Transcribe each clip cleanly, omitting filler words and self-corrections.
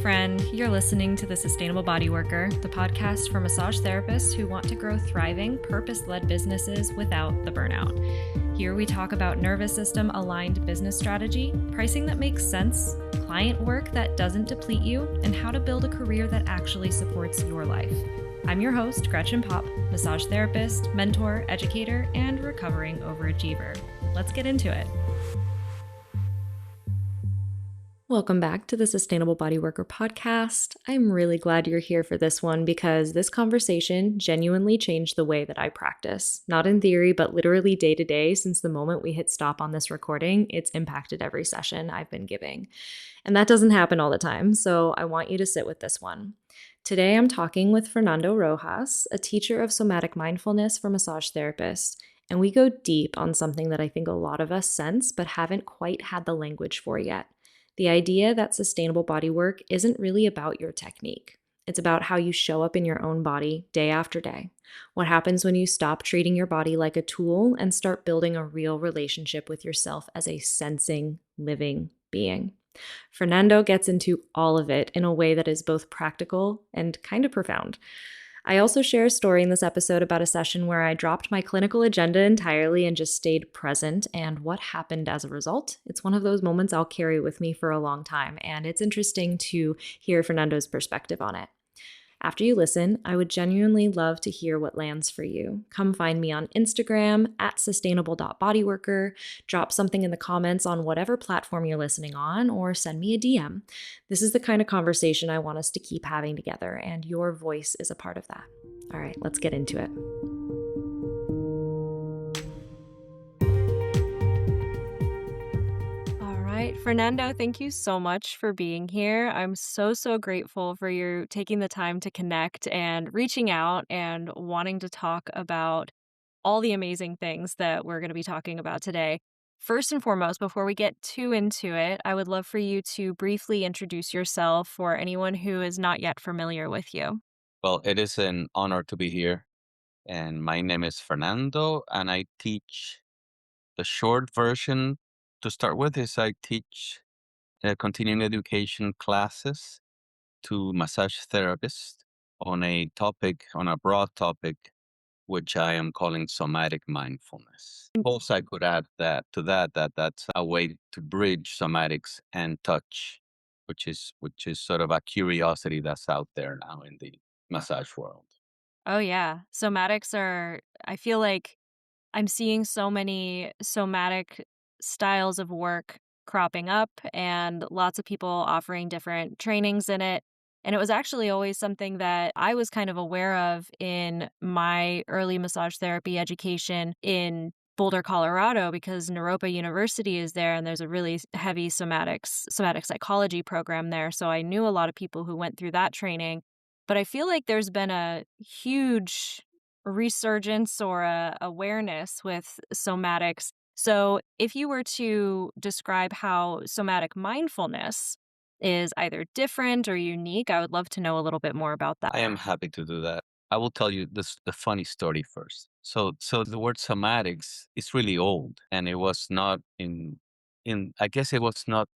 friend. You're listening to The Sustainable Bodyworker, the podcast for massage therapists who want to grow thriving, purpose-led businesses without the burnout. Here we talk about nervous system aligned business strategy, pricing that makes sense, client work that doesn't deplete you, and how to build a career that actually supports your life. I'm your host, Gretchen Popp, massage therapist, mentor, educator, and recovering overachiever. Let's get into it. Welcome back to the Sustainable Bodyworker podcast. I'm really glad you're here for this one because this conversation genuinely changed the way that I practice. Not in theory, but literally day to day since the moment we hit stop on this recording, it's impacted every session I've been giving. And that doesn't happen all the time, so I want you to sit with this one. Today I'm talking with Fernando Rojas, a teacher of somatic mindfulness for massage therapists, and we go deep on something that I think a lot of us sense but haven't quite had the language for yet. The idea that sustainable body work isn't really about your technique. It's about how you show up in your own body day after day. What happens when you stop treating your body like a tool and start building a real relationship with yourself as a sensing, living being. Fernando gets into all of it in a way that is both practical and kind of profound. I also share a story in this episode about a session where I dropped my clinical agenda entirely and just stayed present and what happened as a result. It's one of those moments I'll carry with me for a long time, and it's interesting to hear Fernando's perspective on it. After you listen, I would genuinely love to hear what lands for you. Come find me on Instagram at sustainable.bodyworker, drop something in the comments on whatever platform you're listening on, or send me a DM. This is the kind of conversation I want us to keep having together, and your voice is a part of that. All right, let's get into it. Fernando, thank you so much for being here. I'm so grateful for you taking the time to connect and reaching out and wanting to talk about all the amazing things that we're going to be talking about today. First and foremost, before we get too into it, I would love for you to briefly introduce yourself for anyone who is not yet familiar with you. Well, it is an honor to be here. And my name is Fernando, and I teach the short version to start with is I teach continuing education classes to massage therapists on a broad topic, which I am calling somatic mindfulness. Also, I could add that's a way to bridge somatics and touch, which is sort of a curiosity that's out there now in the massage world. Oh, yeah. Somatics I feel like I'm seeing so many somatic styles of work cropping up and lots of people offering different trainings in it. And it was actually always something that I was kind of aware of in my early massage therapy education in Boulder, Colorado, because Naropa University is there and there's a really heavy somatic psychology program there. So I knew a lot of people who went through that training. But I feel like there's been a huge resurgence or a awareness with somatics. So if you were to describe how somatic mindfulness is either different or unique, I would love to know a little bit more about that. I am happy to do that. I will tell you the funny story first. So the word somatics is really old, and it was not in I guess it was not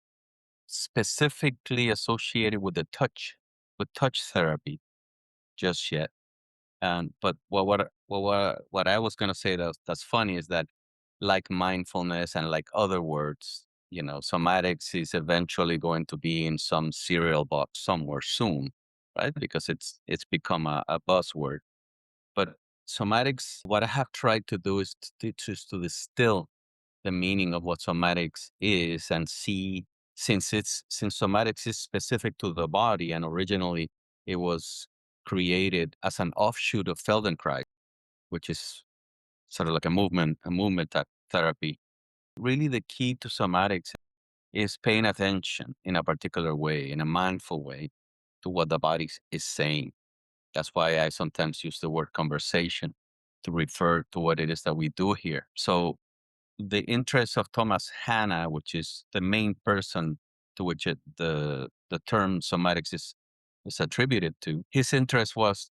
specifically associated with touch therapy just yet. And but what I was gonna say that's funny is that like mindfulness and like other words, somatics is eventually going to be in some cereal box somewhere soon, right? Because it's become a buzzword. But somatics, what I have tried to do is to distill the meaning of what somatics is and see since somatics is specific to the body and originally it was created as an offshoot of Feldenkrais, which is sort of like a movement type therapy. Really the key to somatics is paying attention in a particular way, in a mindful way, to what the body is saying. That's why I sometimes use the word conversation to refer to what it is that we do here. So the interest of Thomas Hanna, which is the main person to which the term somatics is attributed to, his interest was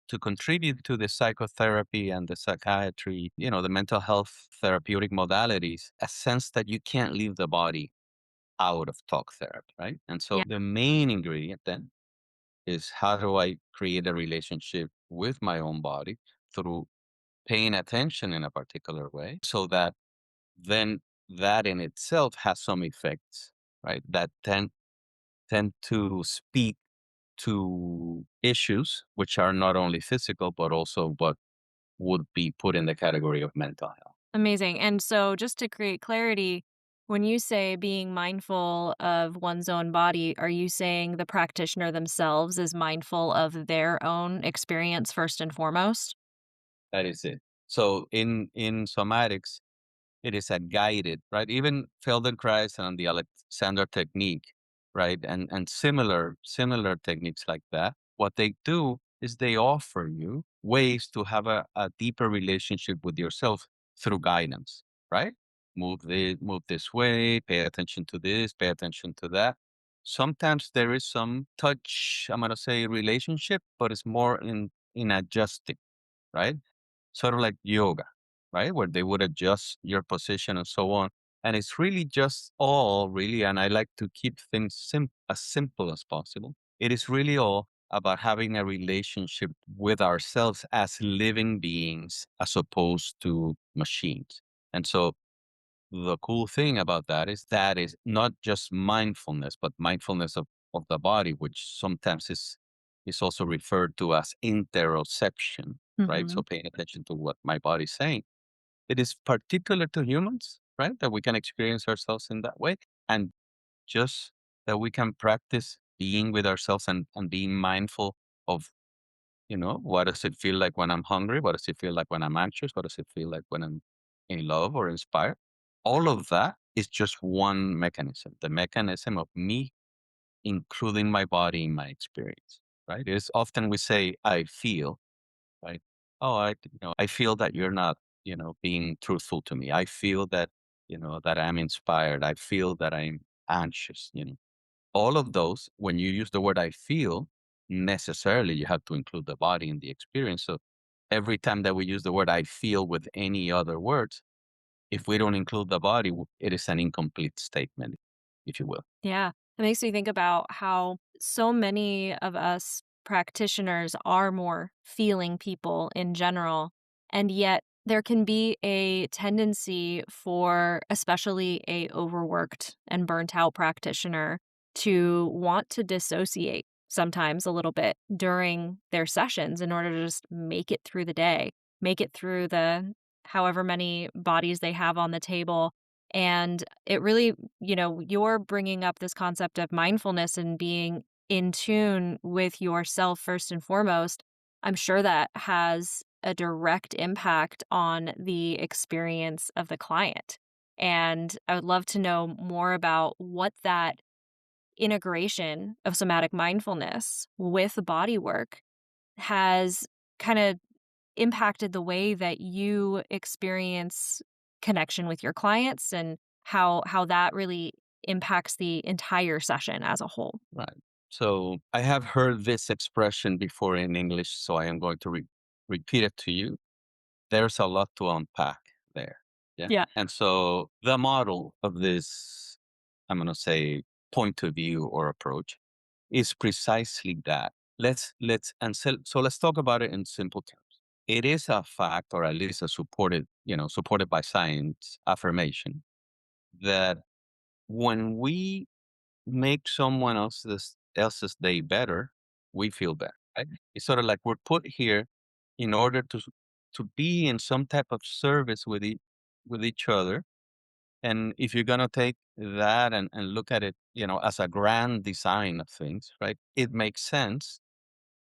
to contribute to the psychotherapy and the psychiatry, the mental health therapeutic modalities, a sense that you can't leave the body out of talk therapy, right? And Yeah. so the main ingredient then is how do I create a relationship with my own body through paying attention in a particular way so that then that in itself has some effects, right? That tend to speak to issues which are not only physical, but also what would be put in the category of mental health. Amazing. And so, just to create clarity, when you say being mindful of one's own body, are you saying the practitioner themselves is mindful of their own experience first and foremost? That is it. So in somatics, it is a guided, right? Even Feldenkrais and the Alexander technique, right? And similar techniques like that. What they do is they offer you ways to have a deeper relationship with yourself through guidance, right? Move this way, pay attention to this, pay attention to that. Sometimes there is some touch, I'm gonna say relationship, but it's more in adjusting, right? Sort of like yoga, right? Where they would adjust your position and so on. And it's really just all really, and I like to keep things as simple as possible. It is really all about having a relationship with ourselves as living beings as opposed to machines. And so the cool thing about that is not just mindfulness, but mindfulness of the body, which sometimes is also referred to as interoception, right? Hmm. So paying attention to what my body's saying. It is particular to humans, right? That we can experience ourselves in that way. And just that we can practice being with ourselves and being mindful of, what does it feel like when I'm hungry? What does it feel like when I'm anxious? What does it feel like when I'm in love or inspired? All of that is just one mechanism, the mechanism of me including my body in my experience, right? It's often we say, I feel, right? Oh, I feel that you're not, being truthful to me. I feel that, that I'm inspired. I feel that I'm anxious. All of those, when you use the word I feel, necessarily you have to include the body in the experience. So every time that we use the word I feel with any other words, if we don't include the body, it is an incomplete statement, if you will. Yeah. It makes me think about how so many of us practitioners are more feeling people in general. And yet there can be a tendency for especially a overworked and burnt out practitioner to want to dissociate sometimes a little bit during their sessions in order to just make it through the day, make it through the however many bodies they have on the table. And it really, you're bringing up this concept of mindfulness and being in tune with yourself first and foremost. I'm sure that has a direct impact on the experience of the client. And I would love to know more about what that integration of somatic mindfulness with body work has kind of impacted the way that you experience connection with your clients and how that really impacts the entire session as a whole. Right. So I have heard this expression before in English, so I am going to repeat it to you. There's a lot to unpack there. Yeah. Yeah. And so the model of this, I'm going to say, point of view or approach is precisely that. So let's talk about it in simple terms. It is a fact, or at least a supported by science affirmation that when we make someone else's day better, we feel better, right? It's sort of like we're put here in order to be in some type of service with each other. And if you're gonna take that and look at it, as a grand design of things, right? It makes sense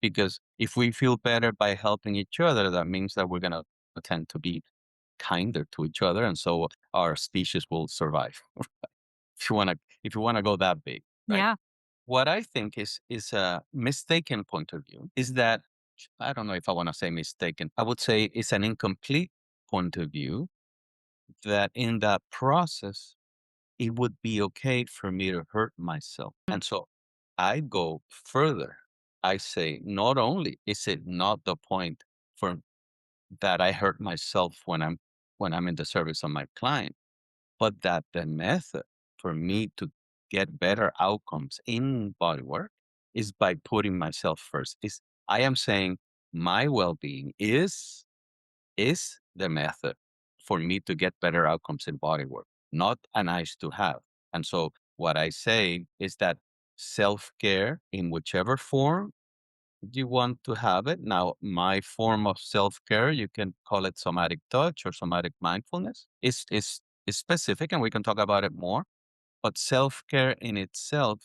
because if we feel better by helping each other, that means that we're gonna tend to be kinder to each other, and so our species will survive. If you wanna go that big, right? Yeah. What I think is a mistaken point of view is that I don't know if I want to say mistaken. I would say it's an incomplete point of view that in that process it would be okay for me to hurt myself. Mm. And so I go further. I say not only is it not the point for that I hurt myself when I'm in the service of my client, but that the method for me to get better outcomes in body work is by putting myself first. Is I am saying my well-being is the method for me to get better outcomes in body work, not a nice to have. And so what I say is that self-care in whichever form you want to have it. Now, my form of self-care, you can call it somatic touch or somatic mindfulness, is specific and we can talk about it more. But self-care in itself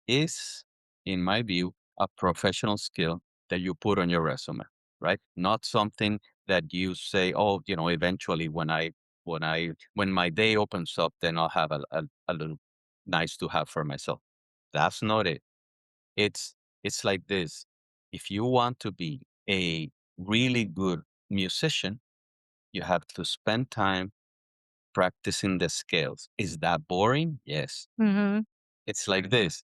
is, in my view, a professional skill that you put on your resume, right? Not something that you say, oh, eventually when my day opens up, then I'll have a little nice to have for myself. That's not it. It's it's like this. If you want to be a really good musician, you have to spend time practicing the scales. Is that boring? Yes. Hmm. It's like this.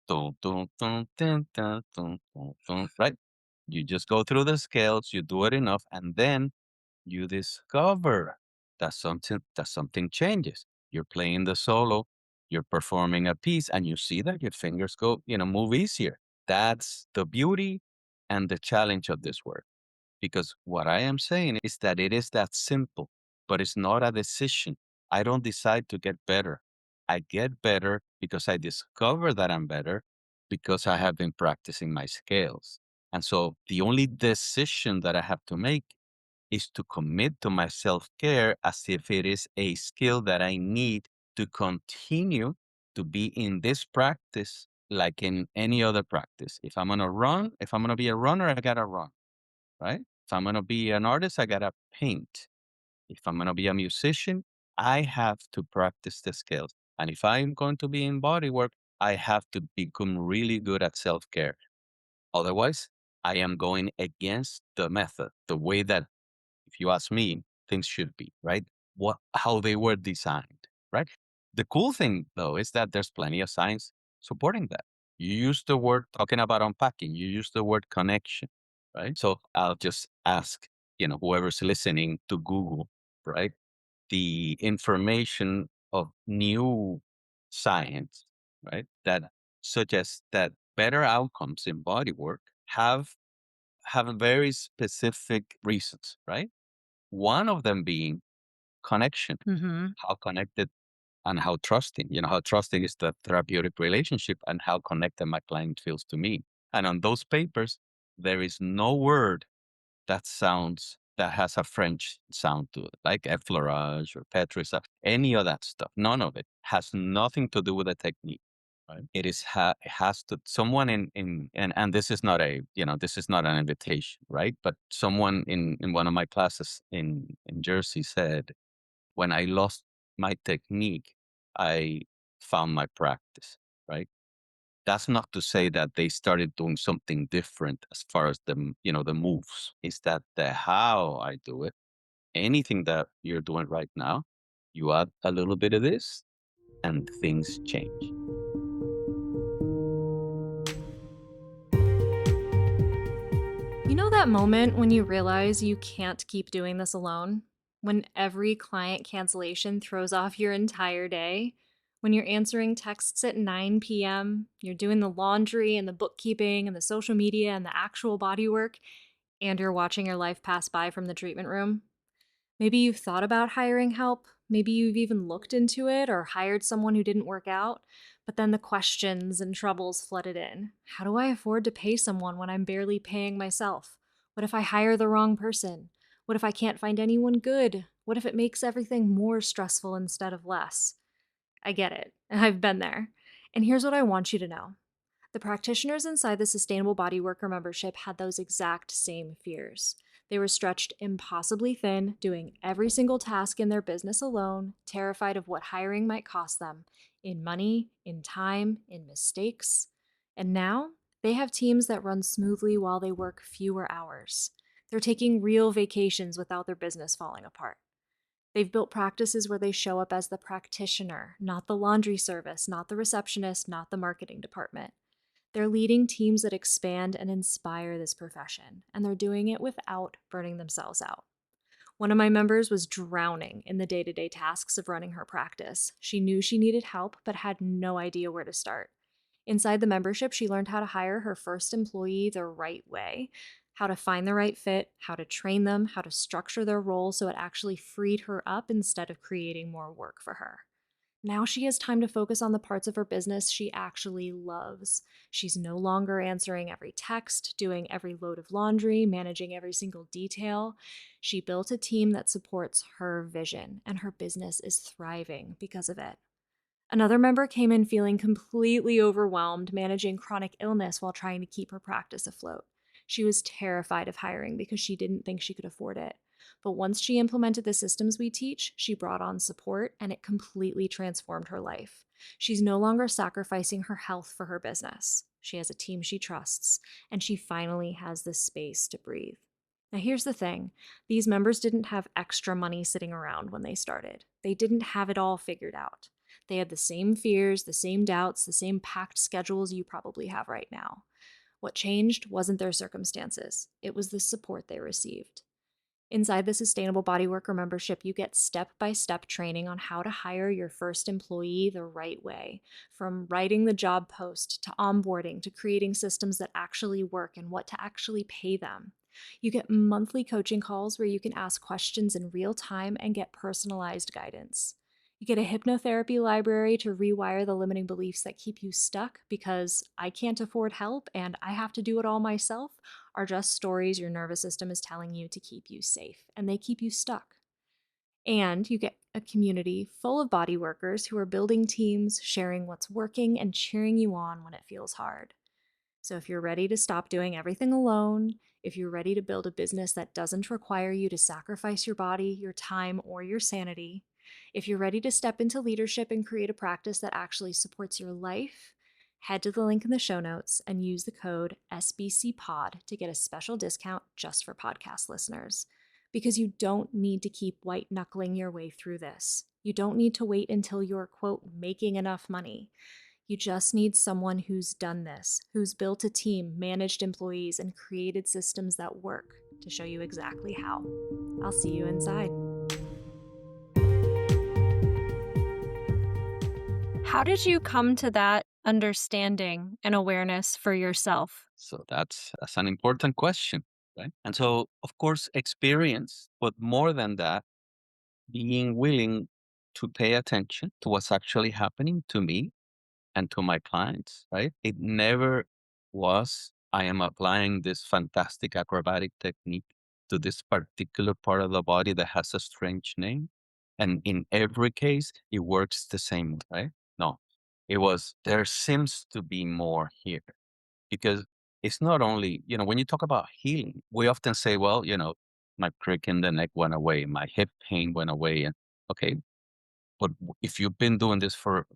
Dun, dun, dun, dun, dun, dun, dun, dun, right? You just go through the scales, you do it enough, and then you discover that something changes. You're playing the solo, you're performing a piece, and you see that your fingers move easier. That's the beauty and the challenge of this work. Because what I am saying is that it is that simple, but it's not a decision. I don't decide to get better. I get better because I discover that I'm better because I have been practicing my scales. And so the only decision that I have to make is to commit to my self care as if it is a skill that I need to continue to be in this practice like in any other practice. If I'm going to be a runner, I got to run, right? If I'm going to be an artist, I got to paint. If I'm going to be a musician, I have to practice the skills. And if I'm going to be in body work, I have to become really good at self care. Otherwise, I am going against the method, the way that, if you ask me, things should be, right? How they were designed, right? The cool thing though is that there's plenty of science supporting that. You use the word talking about unpacking, you use the word connection, right? So I'll just ask, whoever's listening to Google, right? The information of new science, right? That suggests that better outcomes in body work have very specific reasons, right? One of them being connection, Hmm. how connected and how trusting. How trusting is the therapeutic relationship and how connected my client feels to me. And on those papers, there is no word that has a French sound to it, like effleurage or petrissa, any of that stuff. None of it has nothing to do with the technique. Right? It has to someone and this is not an invitation, right? But someone in one of my classes in Jersey said, when I lost my technique, I found my practice, right? That's not to say that they started doing something different as far as the moves. Is that the how I do it. Anything that you're doing right now, you add a little bit of this and things change. You know that moment when you realize you can't keep doing this alone? When every client cancellation throws off your entire day? When you're answering texts at 9 p.m., you're doing the laundry and the bookkeeping and the social media and the actual body work, and you're watching your life pass by from the treatment room? Maybe you've thought about hiring help. Maybe you've even looked into it or hired someone who didn't work out. But then the questions and troubles flooded in. How do I afford to pay someone when I'm barely paying myself? What if I hire the wrong person? What if I can't find anyone good? What if it makes everything more stressful instead of less? I get it. I've been there. And here's what I want you to know. The practitioners inside the Sustainable Body Worker membership had those exact same fears. They were stretched impossibly thin, doing every single task in their business alone, terrified of what hiring might cost them in money, in time, in mistakes. And now they have teams that run smoothly while they work fewer hours. They're taking real vacations without their business falling apart. They've built practices where they show up as the practitioner, not the laundry service, not the receptionist, not the marketing department. They're leading teams that expand and inspire this profession, and they're doing it without burning themselves out. One of my members was drowning in the day to day tasks of running her practice. She knew she needed help, but had no idea where to start. Inside the membership, she learned how to hire her first employee the right way, how to find the right fit, how to train them, how to structure their role so it actually freed her up instead of creating more work for her. Now she has time to focus on the parts of her business she actually loves. She's no longer answering every text, doing every load of laundry, managing every single detail. She built a team that supports her vision, and her business is thriving because of it. Another member came in feeling completely overwhelmed, managing chronic illness while trying to keep her practice afloat. She was terrified of hiring because she didn't think she could afford it. But once she implemented the systems we teach, she brought on support and it completely transformed her life. She's no longer sacrificing her health for her business. She has a team she trusts, and she finally has the space to breathe. Now, here's the thing, these members didn't have extra money sitting around when they started, they didn't have it all figured out. They had the same fears, the same doubts, the same packed schedules you probably have right now. What changed wasn't their circumstances, it was the support they received. Inside the Sustainable Bodyworker membership, you get step by step training on how to hire your first employee the right way, from writing the job post to onboarding to creating systems that actually work and what to actually pay them. You get monthly coaching calls where you can ask questions in real time and get personalized guidance. You get a hypnotherapy library to rewire the limiting beliefs that keep you stuck because I can't afford help and I have to do it all myself are just stories your nervous system is telling you to keep you safe, and they keep you stuck. And you get a community full of body workers who are building teams, sharing what's working, and cheering you on when it feels hard. So, if you're ready to stop doing everything alone, if you're ready to build a business that doesn't require you to sacrifice your body, your time, or your sanity, if you're ready to step into leadership and create a practice that actually supports your life, head to the link in the show notes and use the code SBCPOD to get a special discount just for podcast listeners. Because you don't need to keep white knuckling your way through this. You don't need to wait until you're, quote, making enough money. You just need someone who's done this, who's built a team, managed employees, and created systems that work to show you exactly how. I'll see you inside. How did you come to that understanding and awareness for yourself? So that's an important question, right? And so, of course, experience, but more than that, being willing to pay attention to what's actually happening to me and to my clients, right? It never was, I am applying this fantastic acrobatic technique to this particular part of the body that has a strange name. And in every case, it works the same way, right? No, it was, there seems to be more here because it's not only, when you talk about healing, we often say, well, my crick in the neck went away, my hip pain went away. And okay, but if you've been doing this for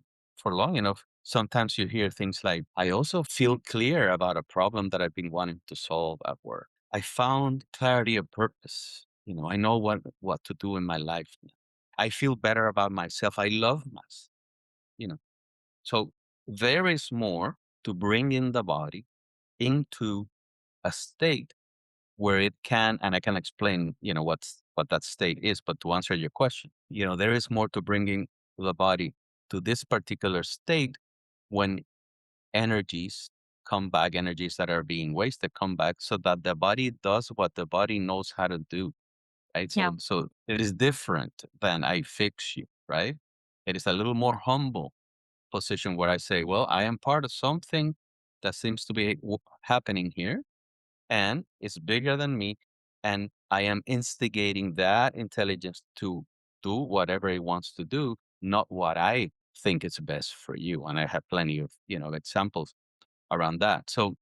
long enough, sometimes you hear things like, I also feel clear about a problem that I've been wanting to solve at work. I found clarity of purpose. I know what to do in my life now. I feel better about myself. I love myself. You know. So there is more to bring in the body into a state where it can, and I can explain, what that state is. But to answer your question, there is more to bringing the body to this particular state when energies come back, energies that are being wasted come back, so that the body does what the body knows how to do. Right. Yeah. So it is different than I fix you. Right. It is a little more humble position where I say, well, I am part of something that seems to be happening here and it's bigger than me. And I am instigating that intelligence to do whatever it wants to do, not what I think is best for you. And I have plenty of, examples around that. So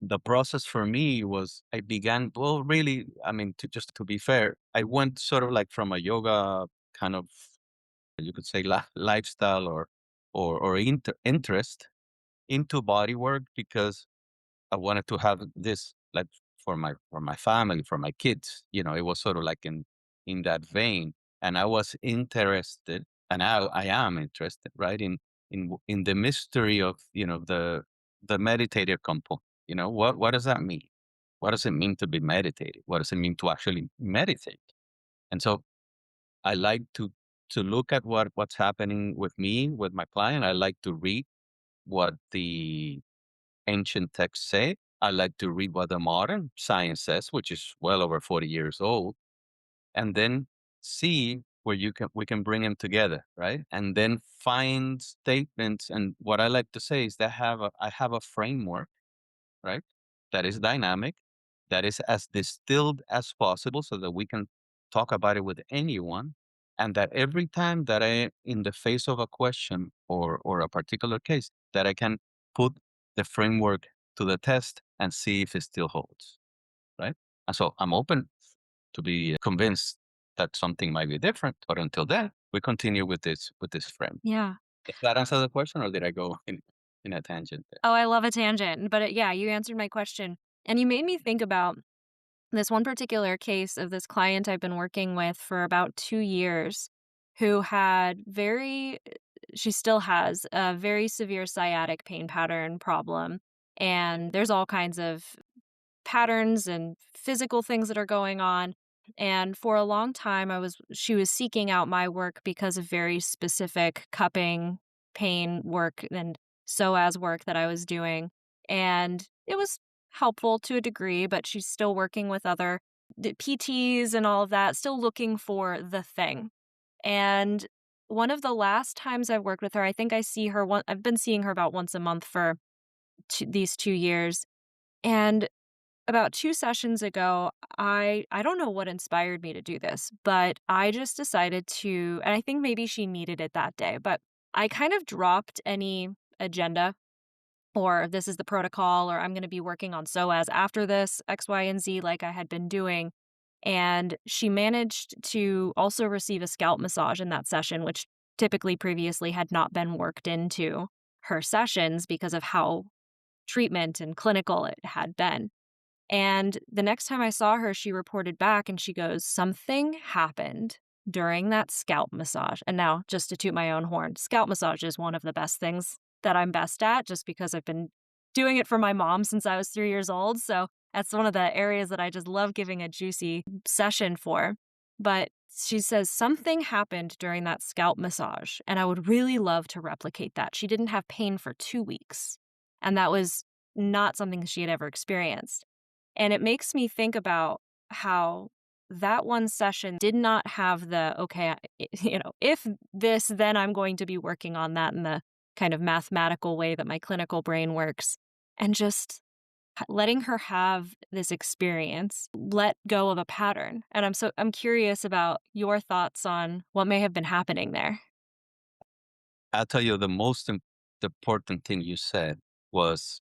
the process for me was I began, well, really, I mean, just to be fair, I went sort of like from a yoga kind of, you could say lifestyle or interest into body work because I wanted to have this like for my family, for my kids. It was sort of like in that vein. And I was interested, and I am interested, right, in the mystery of the meditative component. What does that mean? What does it mean to be meditative? What does it mean to actually meditate? And so I like to look at what's happening with me, with my client. I like to read what the ancient texts say. I like to read what the modern science says, which is well over 40 years old, and then see where you can we can bring them together, right? And then find statements. And what I like to say is that I have a framework, right? That is dynamic, that is as distilled as possible so that we can talk about it with anyone. And that every time that I, in the face of a question or a particular case, that I can put the framework to the test and see if it still holds, right? And so I'm open to be convinced that something might be different. But until then, we continue with this frame. Yeah. Does that answer the question, or did I go in a tangent there? Oh, I love a tangent, but yeah, you answered my question. And you made me think about this one particular case of this client I've been working with for about 2 years who had she still has a very severe sciatic pain pattern problem. And there's all kinds of patterns and physical things that are going on. And for a long time, she was seeking out my work because of very specific cupping, pain work, and psoas work that I was doing. And it was helpful to a degree, but she's still working with other PTs and all of that, still looking for the thing. And one of the last times I've worked with her, I think I've been seeing her about once a month for these 2 years. And about 2 sessions ago, I don't know what inspired me to do this, but I just decided to, and I think maybe she needed it that day, but I kind of dropped any agenda or this is the protocol or I'm gonna be working on SOAS after this, X, Y, and Z like I had been doing. And she managed to also receive a scalp massage in that session, which typically previously had not been worked into her sessions because of how treatment and clinical it had been. And the next time I saw her, she reported back and she goes, "Something happened during that scalp massage." And now, just to toot my own horn, scalp massage is one of the best things that I'm best at just because I've been doing it for my mom since I was 3 years old. So that's one of the areas that I just love giving a juicy session for. But she says something happened during that scalp massage, and I would really love to replicate that. She didn't have pain for 2 weeks, and that was not something she had ever experienced. And it makes me think about how that one session did not have okay, if this, then I'm going to be working on that in the kind of mathematical way that my clinical brain works. And just letting her have this experience, let go of a pattern. And I'm curious about your thoughts on what may have been happening there. I'll tell you the important thing you said was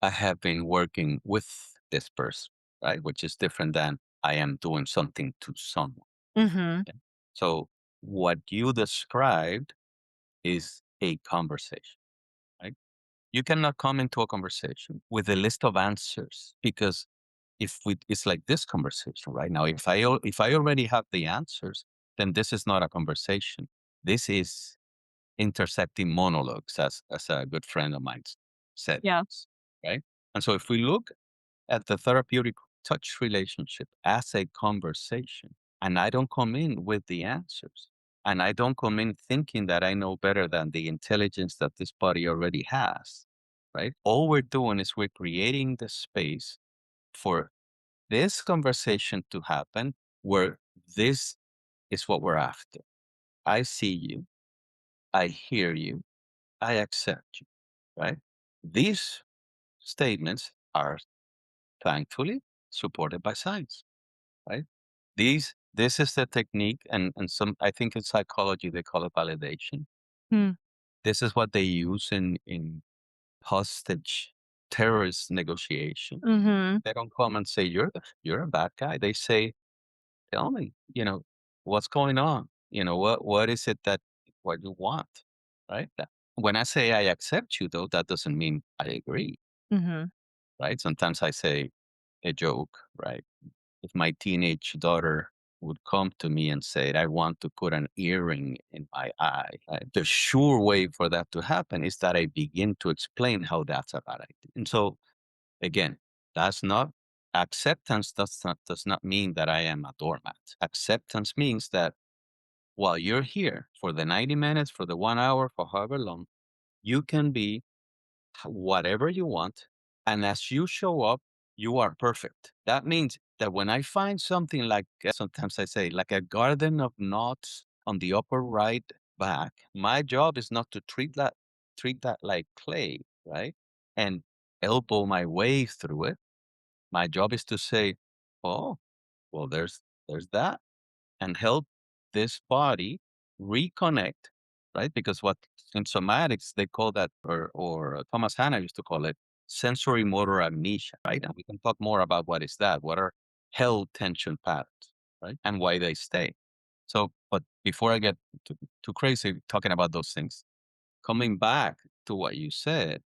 I have been working with this person, right? Which is different than I am doing something to someone. Mhm. Okay? So what you described is a conversation, right? You cannot come into a conversation with a list of answers because it's like this conversation right now. If I already have the answers, then this is not a conversation. This is intercepting monologues, as a good friend of mine said, Yeah. right? And so if we look at the therapeutic touch relationship as a conversation, and I don't come in with the answers, and I don't come in thinking that I know better than the intelligence that this body already has, right? All we're doing is we're creating the space for this conversation to happen where this is what we're after. I see you, I hear you, I accept you, right? These statements are thankfully supported by science, right? This is the technique, and some I think in psychology they call it validation. Hmm. This is what they use in hostage terrorist negotiation. Mhm. They don't come and say you're a bad guy. They say, tell me, what's going on? What is it that what you want, right? When I say I accept you, though, that doesn't mean I agree, Mhm. right? Sometimes I say a joke, right? If my teenage daughter would come to me and say, I want to put an earring in my eye, right? The sure way for that to happen is that I begin to explain how that's a bad idea. And so, again, that's not Acceptance does not mean that I am a doormat. Acceptance means that while you're here for the 90 minutes, for the 1 hour, for however long, you can be whatever you want. And as you show up, you are perfect. That means that when I find something like, sometimes I say, like a garden of knots on the upper right back, my job is not to treat that like clay, right? And elbow my way through it. My job is to say, oh, well, there's that, and help this body reconnect, right? Because what in somatics they call that, or Thomas Hanna used to call it sensory motor amnesia, right? And we can talk more about what is that, what are held tension patterns, right? And why they stay. So, but before I get too crazy talking about those things, coming back to what you said,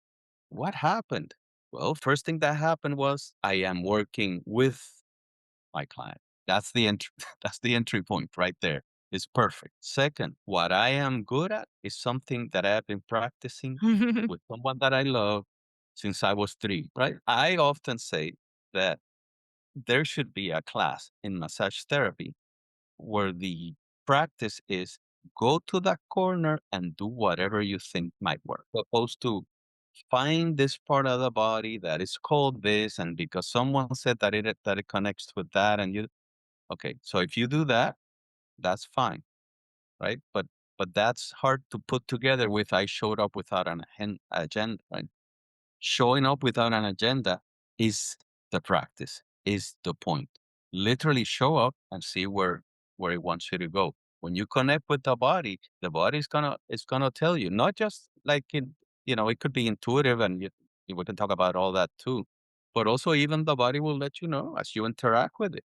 what happened? Well, first thing that happened was I am working with my client. That's the entry that's the entry point right there. It's perfect. Second, what I am good at is something that I have been practicing with someone that I love since I was 3, right? I often say that there should be a class in massage therapy where the practice is go to that corner and do whatever you think might work, opposed to find this part of the body that is called this, and because someone said that it connects with that, and you okay, so if you do that, that's fine, right? But that's hard to put together with I showed up without an agenda, right? Showing up without an agenda is the practice, is the point. Literally show up and see where it wants you to go. When you connect with the body's gonna tell you, not just like it could be intuitive, and we can talk about all that too. But also even the body will let you know as you interact with it,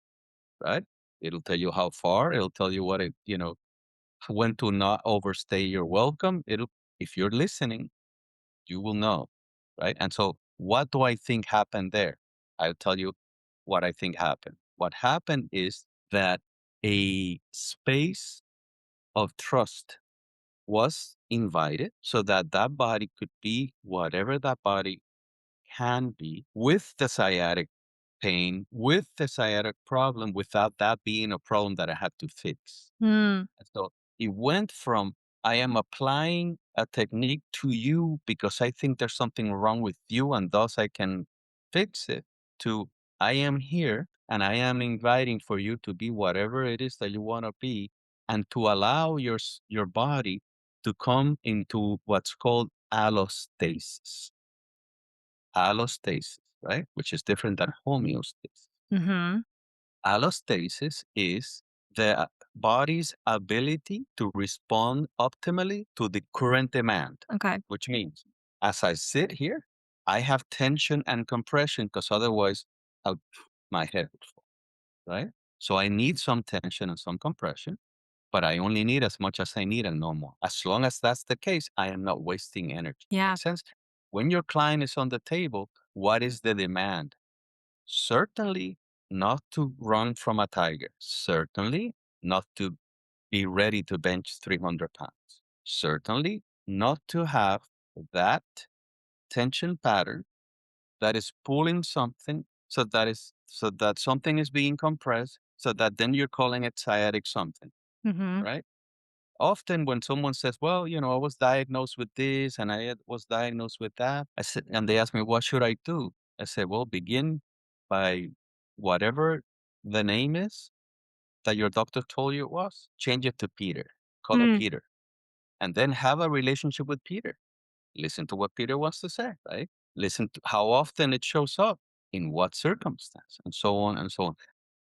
right? It'll tell you how far, it'll tell you when to not overstay your welcome. If you're listening, you will know, right? And so, what do I think happened there? I'll tell you what I think happened. What happened is that a space of trust was invited so that that body could be whatever that body can be with the sciatic pain, with the sciatic problem, without that being a problem that I had to fix. Mm. And so it went from I am applying a technique to you because I think there's something wrong with you and thus I can fix it, to I am here and I am inviting for you to be whatever it is that you want to be, and to allow your body to come into what's called allostasis. Allostasis, right? Which is different than homeostasis. Mhm. Allostasis is the body's ability to respond optimally to the current demand, Okay. which means as I sit here, I have tension and compression because otherwise I'll, my head would fall, right? So I need some tension and some compression, but I only need as much as I need and no more. As long as that's the case, I am not wasting energy. Yeah. Makes sense? When your client is on the table, what is the demand? Certainly not to run from a tiger. Certainly not to be ready to bench 300 pounds. Certainly not to have that tension pattern that is pulling something so that something is being compressed so that then you're calling it sciatic something, Mhm. right? Often when someone says, well, I was diagnosed with this and was diagnosed with that, I said, and they ask me, what should I do? I said, well, begin by whatever the name is that your doctor told you it was, change it to Peter, call it Mm. Peter, and then have a relationship with Peter. Listen to what Peter wants to say, right? Listen to how often it shows up, in what circumstance, and so on and so on.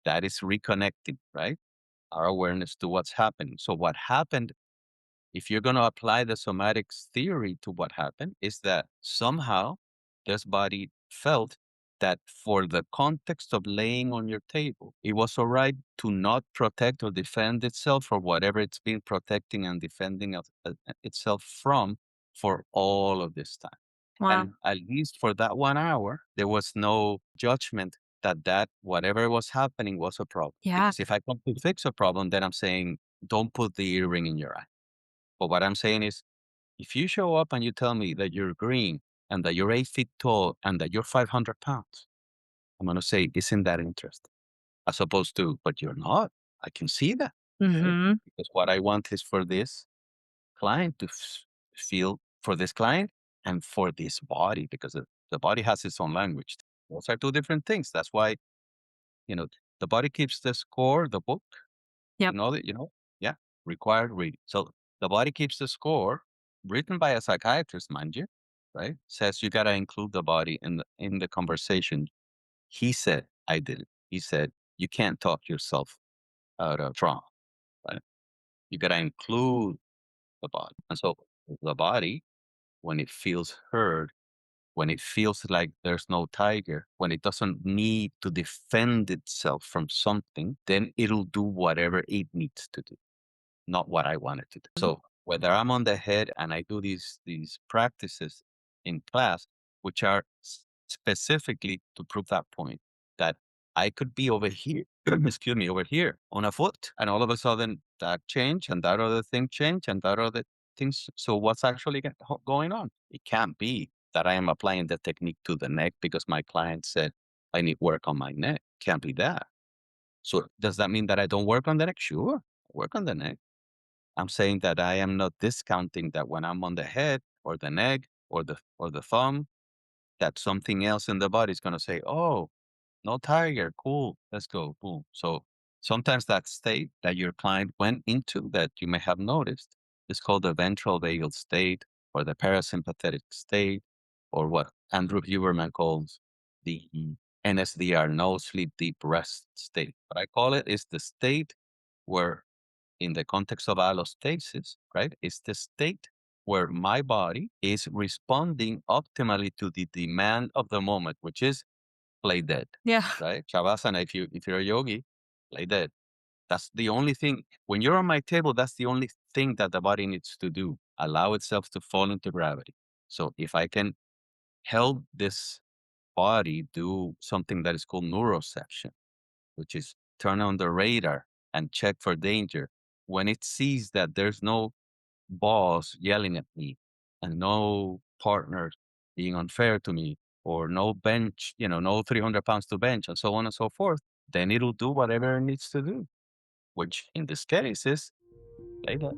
That is reconnecting, right? Our awareness to what's happening. So what happened, if you're going to apply the somatics theory to what happened, is that somehow this body felt that for the context of laying on your table, it was all right to not protect or defend itself for whatever it's been protecting and defending itself from for all of this time. Wow. And at least for that 1 hour, there was no judgment that whatever was happening was a problem. Yeah. Because if I come to fix a problem, then I'm saying, don't put the earring in your eye. But what I'm saying is, if you show up and you tell me that you're green and that you're 8 feet tall and that you're 500 pounds, I'm going to say, isn't that interesting? As opposed to, but you're not. I can see that, right? Hmm. Because what I want is for this client to feel for this client and for this body, because the body has its own language. Those are two different things. That's why, you know, the body keeps the score, the book, Yep. yeah, required reading. So the body keeps the score, written by a psychiatrist, mind you, right? Says you got to include the body in the conversation. He said, I didn't. He said, you can't talk yourself out of trauma, right? You got to include the body. And so the body, when it feels heard, when it feels like there's no tiger, when it doesn't need to defend itself from something, then it'll do whatever it needs to do, not what I want it to do. So whether I'm on the head and I do these practices in class, which are specifically to prove that point, that I could be over here, excuse me, over here on a foot, and all of a sudden that change and that other thing change and that other things. So what's actually going on? It can't be that I am applying the technique to the neck because my client said I need work on my neck. Can't be that. So does that mean that I don't work on the neck? Sure, work on the neck. I'm saying that I am not discounting that when I'm on the head or the neck or the thumb, that something else in the body is going to say, "Oh, no tiger, cool, let's go, boom." So sometimes that state that your client went into that you may have noticed is called the ventral vagal state or the parasympathetic state, or what Andrew Huberman calls the NSDR, no sleep deep rest state. What I call it is the state where, in the context of allostasis, right, is the state where my body is responding optimally to the demand of the moment, which is play dead, Yeah. right? Shavasana, if you're a yogi, play dead. That's the only thing. When you're on my table, that's the only thing that the body needs to do. Allow itself to fall into gravity. So if I can help this body do something that is called neuroception, which is turn on the radar and check for danger. When it sees that there's no boss yelling at me and no partner being unfair to me or no bench, no 300 pounds to bench and so on and so forth, then it'll do whatever it needs to do, which in this case is like that.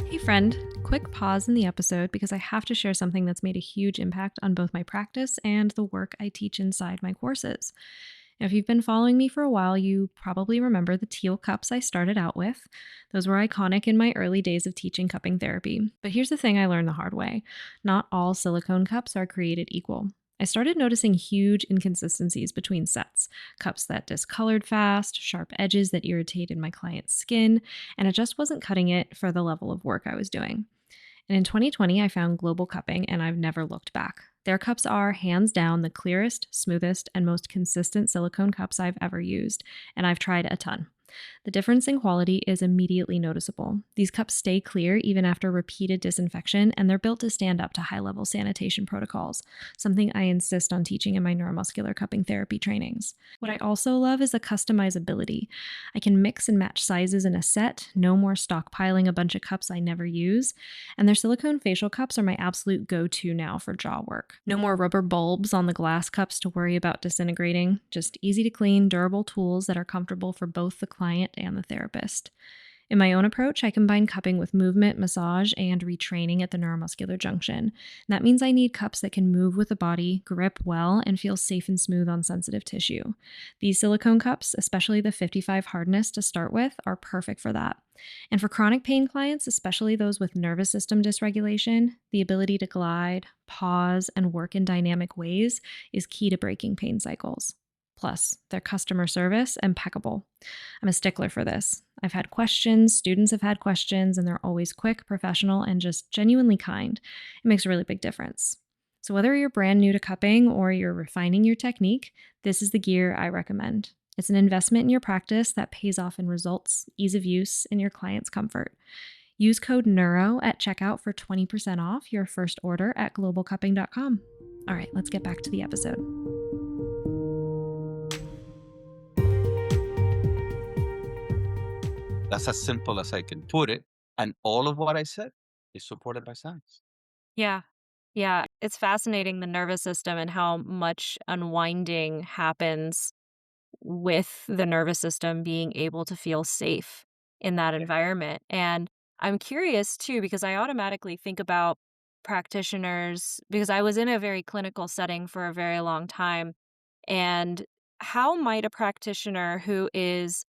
Hey, friend, quick pause in the episode because I have to share something that's made a huge impact on both my practice and the work I teach inside my courses. If you've been following me for a while, you probably remember the teal cups I started out with. Those were iconic in my early days of teaching cupping therapy. But here's the thing I learned the hard way: not all silicone cups are created equal. I started noticing huge inconsistencies between sets: cups that discolored fast, sharp edges that irritated my client's skin, and it just wasn't cutting it for the level of work I was doing. And in 2020, I found Global Cupping, and I've never looked back. Their cups are hands down the clearest, smoothest, and most consistent silicone cups I've ever used, and I've tried a ton. The difference in quality is immediately noticeable. These cups stay clear even after repeated disinfection, and they're built to stand up to high-level sanitation protocols, something I insist on teaching in my neuromuscular cupping therapy trainings. What I also love is the customizability. I can mix and match sizes in a set, no more stockpiling a bunch of cups I never use, and their silicone facial cups are my absolute go-to now for jaw work. No more rubber bulbs on the glass cups to worry about disintegrating, just easy to clean, durable tools that are comfortable for both the client and the therapist. In my own approach, I combine cupping with movement, massage, and retraining at the neuromuscular junction. And that means I need cups that can move with the body, grip well, and feel safe and smooth on sensitive tissue. These silicone cups, especially the 55 hardness to start with, are perfect for that. And for chronic pain clients, especially those with nervous system dysregulation, the ability to glide, pause, and work in dynamic ways is key to breaking pain cycles. Plus, their customer service, impeccable. I'm a stickler for this. I've had questions, students have had questions, and they're always quick, professional, and just genuinely kind. It makes a really big difference. So whether you're brand new to cupping or you're refining your technique, this is the gear I recommend. It's an investment in your practice that pays off in results, ease of use, and your client's comfort. Use code NEURO at checkout for 20% off your first order at globalcupping.com. All right, let's get back to the episode. That's as simple as I can put it. And all of what I said is supported by science. Yeah. Yeah. It's fascinating the nervous system and how much unwinding happens with the nervous system being able to feel safe in that Yeah. environment. And I'm curious too, because I automatically think about practitioners, because I was in a very clinical setting for a very long time. And how might a practitioner who is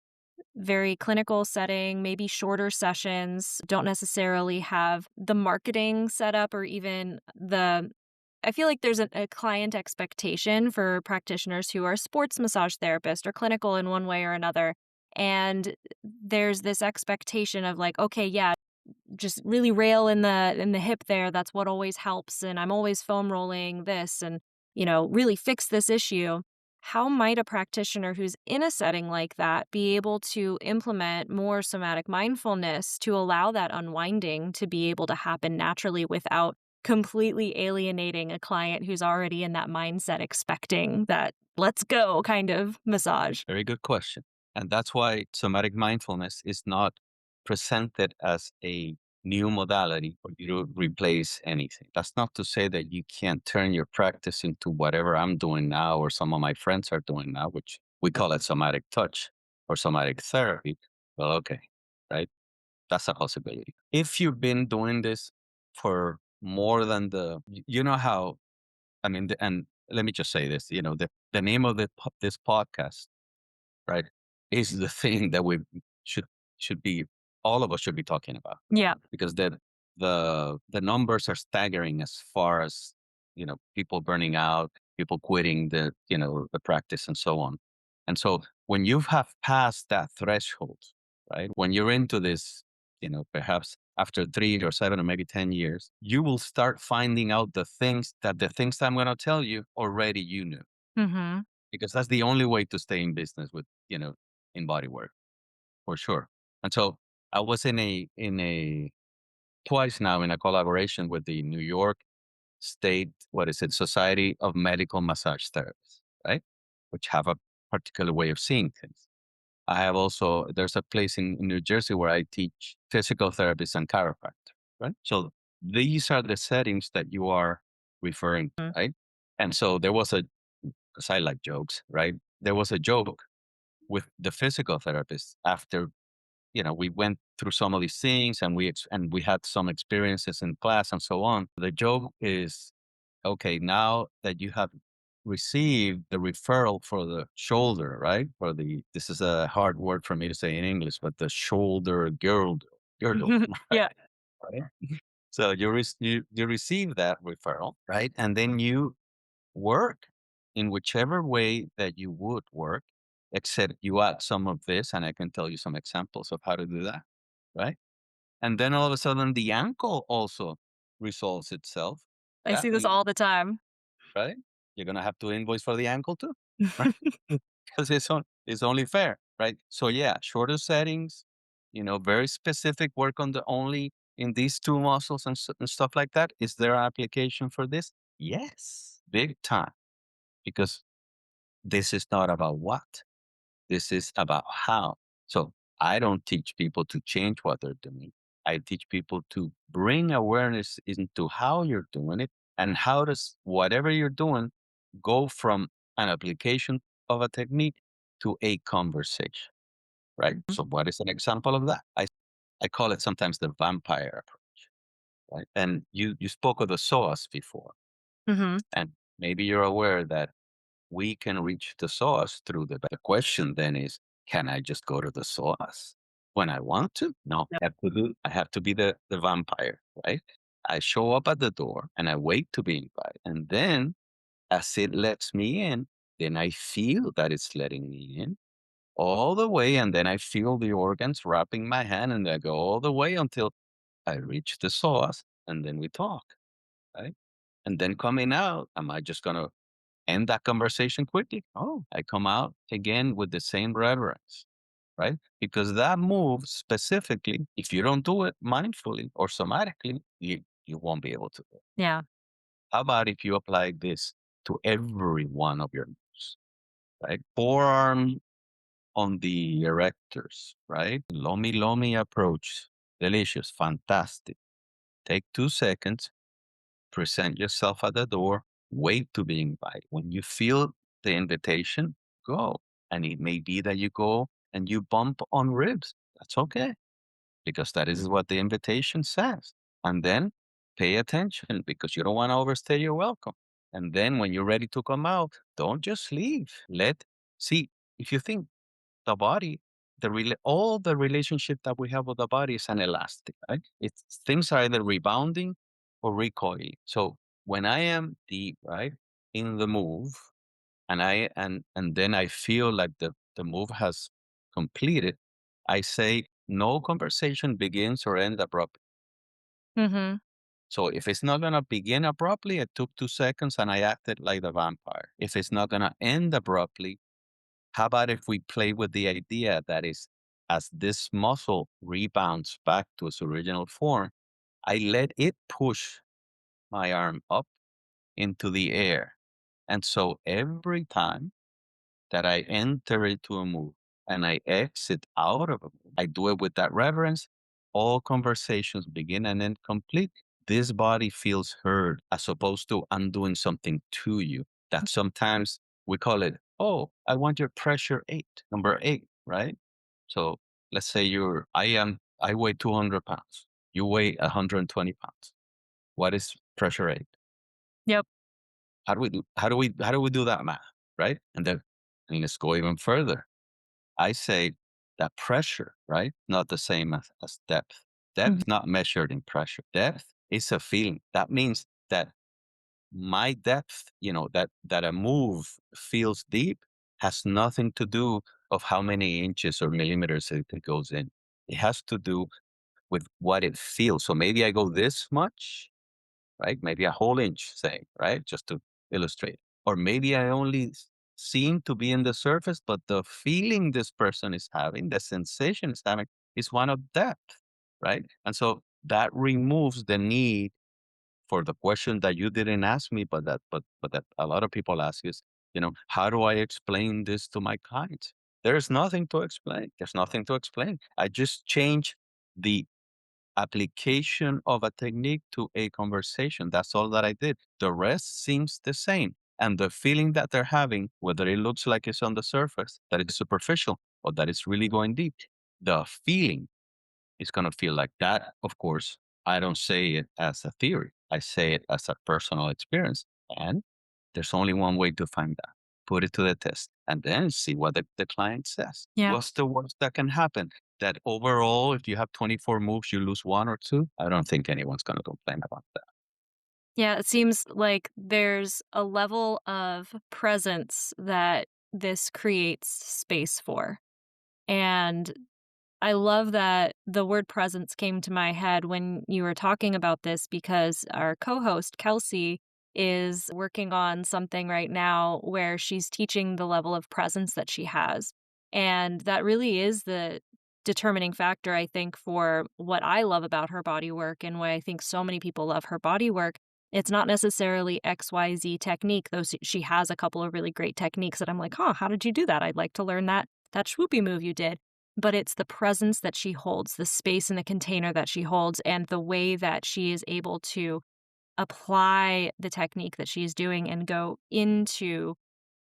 very clinical setting, maybe shorter sessions, don't necessarily have the marketing set up or even the I feel like there's a client expectation for practitioners who are sports massage therapists or clinical in one way or another. And there's this expectation of like, okay, yeah, just really rail in the hip there. That's what always helps. And I'm always foam rolling this and, really fix this issue. How might a practitioner who's in a setting like that be able to implement more somatic mindfulness to allow that unwinding to be able to happen naturally without completely alienating a client who's already in that mindset expecting that let's go kind of massage? Very good question. And that's why somatic mindfulness is not presented as a new modality for you to replace anything. That's not to say that you can't turn your practice into whatever I'm doing now or some of my friends are doing now, which we call it somatic touch or somatic therapy. Well, okay, right? That's a possibility. If you've been doing this for more than you know how, I mean, and let me just say this, the name of this podcast, right, is the thing that we should should be all of us should be talking about Yeah. because the numbers are staggering as far as people burning out, people quitting the practice and so on. And so when you have passed that threshold, right, when you're into this, perhaps after 3 or 7 or maybe 10 years, you will start finding out the things that I'm going to tell you already you knew, Mhm. because that's the only way to stay in business with, in body work for sure. And so I was in a twice now in a collaboration with the New York State, what is it, Society of Medical Massage Therapists, right? Which have a particular way of seeing things. I have also, there's a place in New Jersey where I teach physical therapists and chiropractor, right? So these are the settings that you are referring to, Mm. right? And so there was because I like jokes, right? There was a joke with the physical therapist after we went through some of these things and we had some experiences in class and so on. The joke is, okay, now that you have received the referral for the shoulder, right? For the this is a hard word for me to say in English, but the shoulder girdle, right? Yeah. Right? So you receive that referral, right? And then you work in whichever way that you would work, except you add some of this, and I can tell you some examples of how to do that, right? And then all of a sudden, the ankle also resolves itself. I That see this means, all the time. right? You're gonna have to invoice for the ankle too, right? Because it's only fair, right? So yeah, shorter settings, very specific work on the only in these two muscles and stuff like that. Is there an application for this? Yes, big time, because this is not about what. This is about how. So I don't teach people to change what they're doing. I teach people to bring awareness into how you're doing it and how does whatever you're doing go from an application of a technique to a conversation, right? So what is an example of that? I call it sometimes the vampire approach, right? And you spoke of the psoas before, Mhm. and maybe you're aware that we can reach the source through the question then is, can I just go to the source when I want to? No, Yep. I have to be the vampire, right? I show up at the door and I wait to be invited. And then as it lets me in, then I feel that it's letting me in all the way. And then I feel the organs wrapping my hand and I go all the way until I reach the source and then we talk, right? And then coming out, am I just going to end that conversation quickly? Oh, I come out again with the same reverence, right? Because that move specifically, if you don't do it mindfully or somatically, you won't be able to do it. Yeah. How about if you apply this to every one of your moves, right? Forearm on the erectors, right? Lomi Lomi approach. Delicious, fantastic. Take 2 seconds, present yourself at the door, wait to be invited. When you feel the invitation, go. And it may be that you go and you bump on ribs. That's okay, because that is what the invitation says. And then pay attention because you don't want to overstay your welcome. And then when you're ready to come out, don't just leave. See, if you think the body, all the relationship that we have with the body is an elastic, right? It's things are either rebounding or recoiling. So when I am deep, right, in the move, and then I feel like the move has completed, I say no conversation begins or ends abruptly. Mm-hmm. So if it's not gonna begin abruptly, I took 2 seconds and I acted like the vampire. If it's not gonna end abruptly, how about if we play with the idea that is, as this muscle rebounds back to its original form, I let it push my arm up into the air. And so every time that I enter into a move and I exit out of a move, I do it with that reverence. All conversations begin and end complete. This body feels heard as opposed to I'm doing something to you. That sometimes we call it, oh, I want your pressure eight, number eight, right? So let's say I weigh 200 pounds. You weigh 120 pounds. What is pressure eight? Yep. How do we do that math, right? And then, let's go even further. I say that pressure, right, not the same as depth. Mhm. Depth not measured in pressure. Depth is a feeling. That means that my depth, that a move feels deep, has nothing to do of how many inches or millimeters it goes in. It has to do with what it feels. So maybe I go this much, right? Maybe a whole inch, say, right? Just to illustrate. Or maybe I only seem to be in the surface, but the feeling this person is having, the sensation is having, is one of depth, right? And so that removes the need for the question that you didn't ask me, but that a lot of people ask is, how do I explain this to my clients? There's nothing to explain. There's nothing to explain. I just change the application of a technique to a conversation. That's all that I did. The rest seems the same. And the feeling that they're having, whether it looks like it's on the surface, that it's superficial, or that it's really going deep, the feeling is going to feel like that. Of course, I don't say it as a theory, I say it as a personal experience. And there's only one way to find that. Put it to the test and then see what the client says. Yeah. What's the worst that can happen? That overall, if you have 24 moves, you lose one or two? I don't think anyone's going to complain about that. Yeah, it seems like there's a level of presence that this creates space for. And I love that the word presence came to my head when you were talking about this because our co host, Kelsey, is working on something right now where she's teaching the level of presence that she has. And that really is the determining factor, I think, for what I love about her body work and why I think so many people love her body work. It's not necessarily XYZ technique, though she has a couple of really great techniques that I'm like, how did you do that? I'd like to learn that swoopy move you did, but it's the presence that she holds, the space in the container that she holds, and the way that she is able to apply the technique that she's doing and go into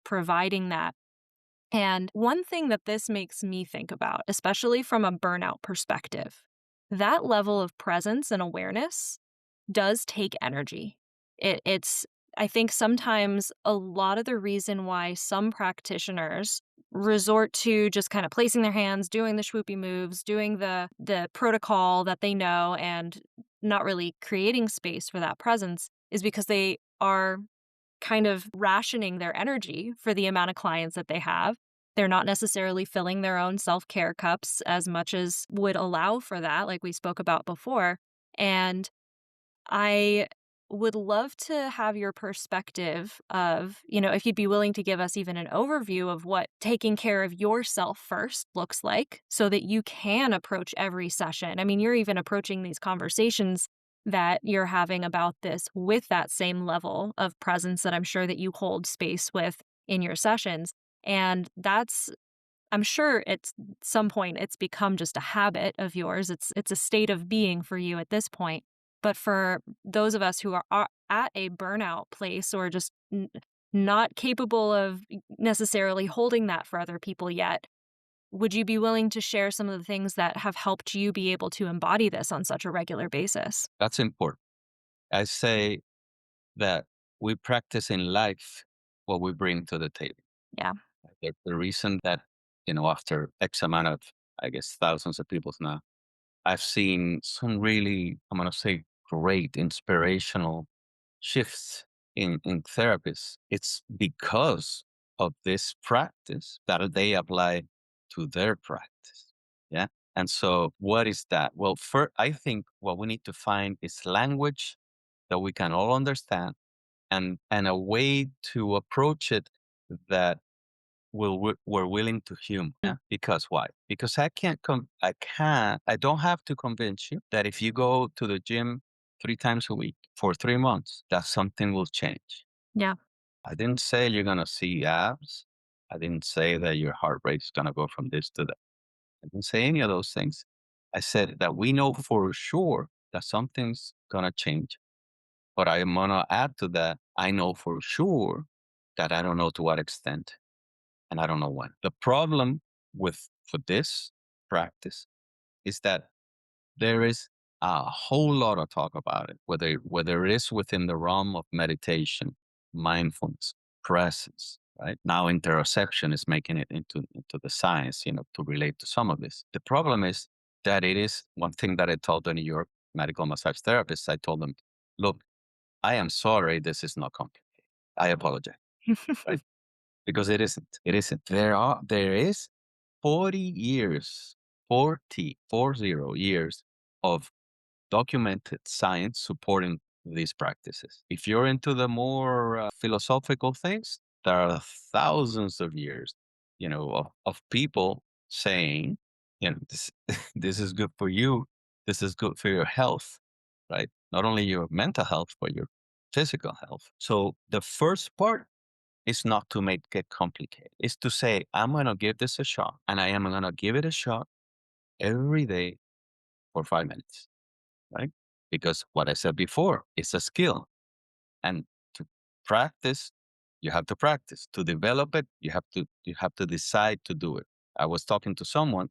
providing that. And one thing that this makes me think about, especially from a burnout perspective, that level of presence and awareness does take energy. It's I think sometimes a lot of the reason why some practitioners resort to just kind of placing their hands, doing the swoopy moves, doing the protocol that they know and not really creating space for that presence is because they are kind of rationing their energy for the amount of clients that they have. They're not necessarily filling their own self-care cups as much as would allow for that, like we spoke about before. And I would love to have your perspective of, if you'd be willing to give us even an overview of what taking care of yourself first looks like so that you can approach every session. I mean, you're even approaching these conversations that you're having about this with that same level of presence that I'm sure that you hold space with in your sessions. And I'm sure at some point it's become just a habit of yours. It's a state of being for you at this point. But for those of us who are at a burnout place or just not capable of necessarily holding that for other people yet, would you be willing to share some of the things that have helped you be able to embody this on such a regular basis? That's important. I say that we practice in life what we bring to the table. Yeah. The reason that, after X amount of, I guess, thousands of people now, I've seen some really, I'm going to say, great inspirational shifts in therapists. It's because of this practice that they apply to their practice. Yeah. And so, what is that? Well, I think what we need to find is language that we can all understand, and a way to approach it that we're willing to humor. Yeah. Because why? Because I don't have to convince you that if you go to the gym 3 times a week for 3 months, that something will change. Yeah. I didn't say you're gonna see abs. I didn't say that your heart rate is gonna go from this to that. I didn't say any of those things. I said that we know for sure that something's gonna change. But I'm gonna add to that, I know for sure that I don't know to what extent, and I don't know when. The problem for this practice is that there is a whole lot of talk about it, whether it is within the realm of meditation, mindfulness, presence, right? Now interoception is making it into the science, to relate to some of this. The problem is that it is one thing that I told the New York medical massage therapists. I told them, look, I am sorry this is not complicated. I apologize, right? Because it isn't. It isn't. There is 40 years, 40 years of documented science supporting these practices. If you're into the more philosophical things, there are thousands of years, of people saying, this, this is good for you. This is good for your health, right? Not only your mental health, but your physical health. So the first part is not to make it complicated. It's to say, I'm going to give this a shot, and I am going to give it a shot every day for 5 minutes, right? Because what I said before, it's a skill. And to practice, you have to practice. To develop it, you have to decide to do it. I was talking to someone,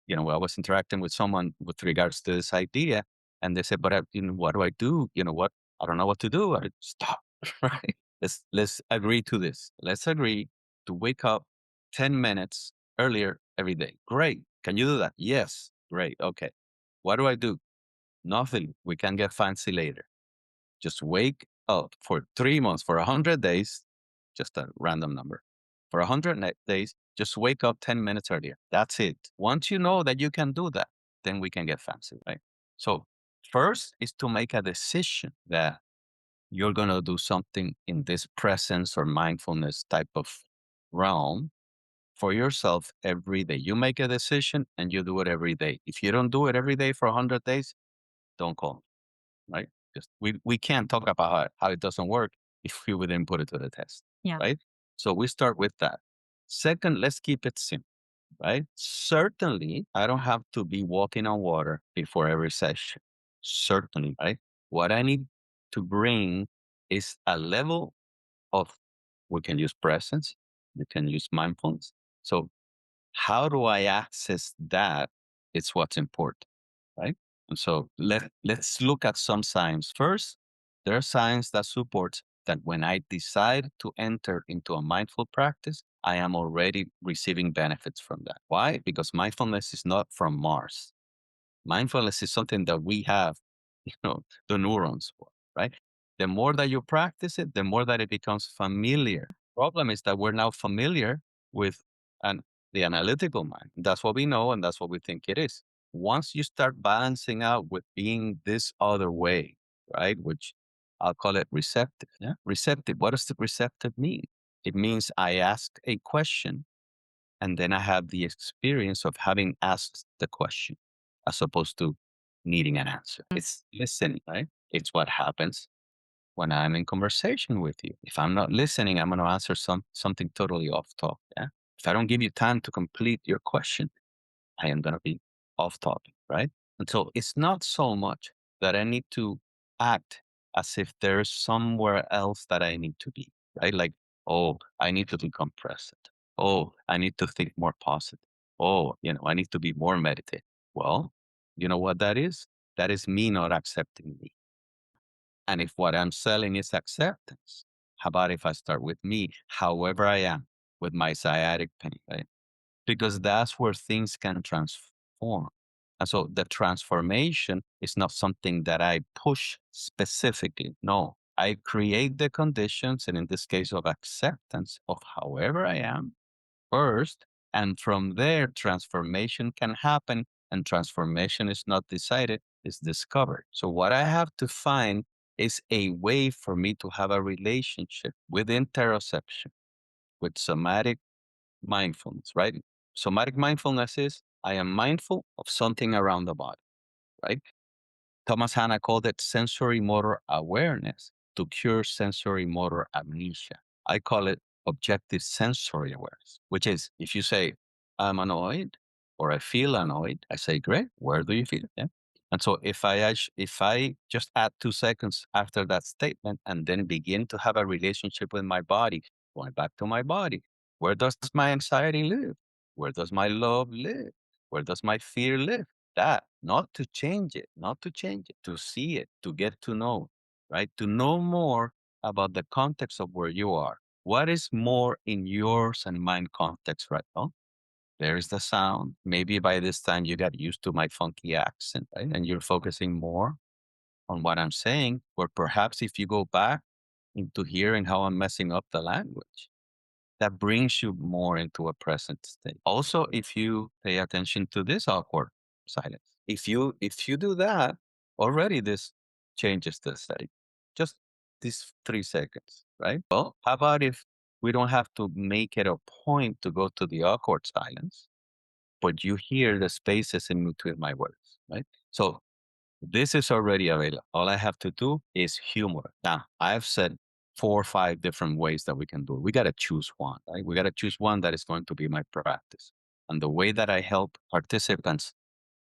I was interacting with someone with regards to this idea, and they said, "But what do I do? What? I don't know what to do." I stop, right? Let's agree to this. Let's agree to wake up 10 minutes earlier every day. Great. Can you do that? Yes. Great. Okay. What do I do? Nothing. We can get fancy later. Just wake up for 3 months, for 100 days, just a random number. For 100 days, just wake up 10 minutes earlier. That's it. Once you know that you can do that, then we can get fancy, right? So, first is to make a decision that you're going to do something in this presence or mindfulness type of realm for yourself every day. You make a decision and you do it every day. If you don't do it every day for 100 days, don't call me, right? Just we can't talk about how it doesn't work if we wouldn't put it to the test, Yeah. right? So we start with that. Second, let's keep it simple, right? Certainly, I don't have to be walking on water before every session. Certainly, right? What I need to bring is a level of, we can use presence, we can use mindfulness. So how do I access that? It's what's important, right? And so let's look at some signs. First, there are signs that support that when I decide to enter into a mindful practice, I am already receiving benefits from that. Why? Because mindfulness is not from Mars. Mindfulness is something that we have, the neurons for, right? The more that you practice it, the more that it becomes familiar. Problem is that we're now familiar with an, the analytical mind. That's what we know and that's what we think it is. Once you start balancing out with being this other way, right? Which I'll call it receptive. Yeah. Receptive. What does the receptive mean? It means I ask a question and then I have the experience of having asked the question as opposed to needing an answer. It's listening, right? It's what happens when I'm in conversation with you. If I'm not listening, I'm going to answer something totally off topic. Yeah? If I don't give you time to complete your question, I am going to be off topic, right? And so it's not so much that I need to act as if there's somewhere else that I need to be, right? Like, oh, I need to become present. Oh, I need to think more positive. Oh, I need to be more meditative. Well, you know what that is? That is me not accepting me. And if what I'm selling is acceptance, how about if I start with me, however I am, with my sciatic pain, right? Because that's where things can transform. And so the transformation is not something that I push specifically. No, I create the conditions, and in this case of acceptance of however I am first. And from there, transformation can happen. And transformation is not decided, it's discovered. So, what I have to find is a way for me to have a relationship with interoception, with somatic mindfulness, right? Somatic mindfulness is I am mindful of something around the body, right? Thomas Hanna called it sensory motor awareness to cure sensory motor amnesia. I call it objective sensory awareness, which is if you say, I'm annoyed or I feel annoyed, I say, great, where do you feel it? Yeah. And so if I just add 2 seconds after that statement and then begin to have a relationship with my body, going back to my body, where does my anxiety live? Where does my love live? Where does my fear live? That, not to change it, not to change it, to see it, to get to know, right? To know more about the context of where you are. What is more in yours and mine context right now? There's the sound. Maybe by this time you got used to my funky accent, right? And you're focusing more on what I'm saying, or perhaps if you go back into hearing how I'm messing up the language, that brings you more into a present state. Also, if you pay attention to this awkward silence, if you do that, already this changes the state. Just these 3 seconds, right? Well, how about if we don't have to make it a point to go to the awkward silence, but you hear the spaces in between my words, right? So this is already available. All I have to do is humor. Now, I've said 4 or 5 different ways that we can do it. We got to choose one, right? We got to choose one that is going to be my practice. And the way that I help participants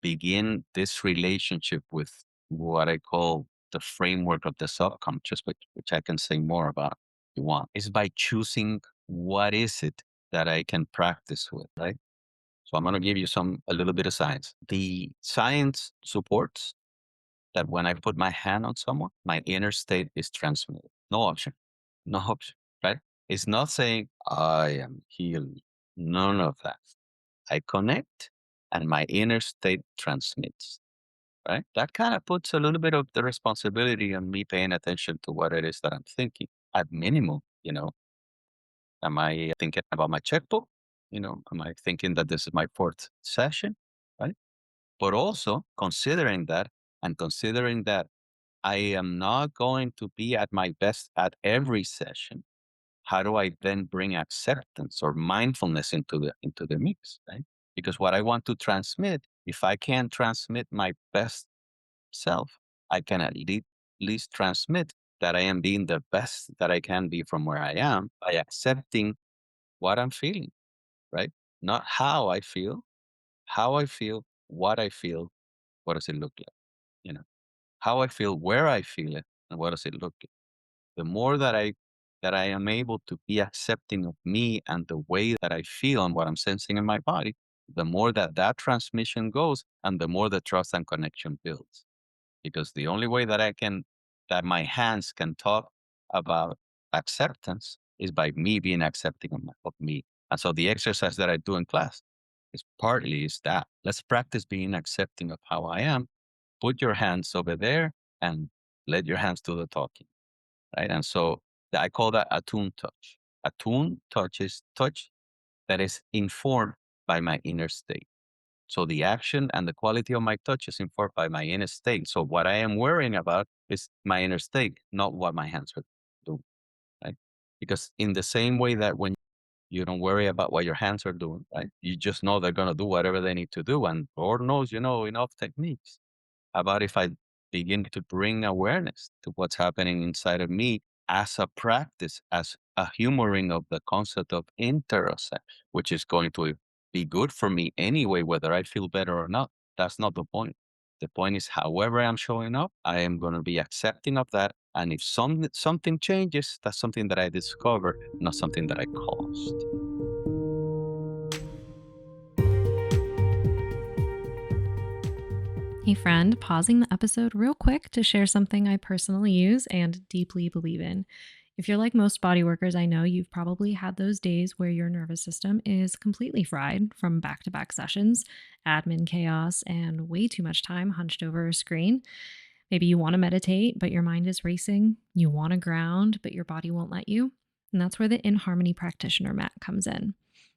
begin this relationship with what I call the framework of the subconscious, which I can say more about if you want, is by choosing what is it that I can practice with, right? So I'm going to give you a little bit of science. The science supports that when I put my hand on someone, my inner state is transmitted. No option. No option, right? It's not saying I am healed. None of that. I connect and my inner state transmits, right? That kind of puts a little bit of the responsibility on me paying attention to what it is that I'm thinking. At minimum, am I thinking about my checkbook? Am I thinking that this is my fourth session, right? But also considering that I am not going to be at my best at every session. How do I then bring acceptance or mindfulness into the mix, right? Because what I want to transmit, if I can't transmit my best self, I can at least transmit that I am being the best that I can be from where I am by accepting what I'm feeling, right? Not how I feel, what I feel, what does it look like? You know, how I feel, where I feel it, and what does it look like? The more that I am able to be accepting of me and the way that I feel and what I'm sensing in my body, the more that transmission goes and the more the trust and connection builds. Because the only way that my hands can talk about acceptance is by me being accepting of me. And so the exercise that I do in class is that. Let's practice being accepting of how I am. Put your hands over there and let your hands do the talking, right? And so I call that attuned touch. Attuned touch is touch that is informed by my inner state. So the action and the quality of my touch is informed by my inner state. So what I am worrying about is my inner state, not what my hands are doing, right? Because in the same way that when you don't worry about what your hands are doing, right? You just know they're going to do whatever they need to do. And Lord knows, you know enough techniques. How about if I begin to bring awareness to what's happening inside of me as a practice, as a humoring of the concept of interoception, which is going to be good for me anyway, whether I feel better or not. That's not the point. The point is, however I'm showing up, I am going to be accepting of that. And if something changes, that's something that I discover, not something that I caused. Hey, friend, pausing the episode real quick to share something I personally use and deeply believe in. If you're like most body workers I know, you've probably had those days where your nervous system is completely fried from back to back sessions, admin chaos, and way too much time hunched over a screen. Maybe you want to meditate, but your mind is racing. You want to ground, but your body won't let you. And that's where the In Harmony Practitioner mat comes in.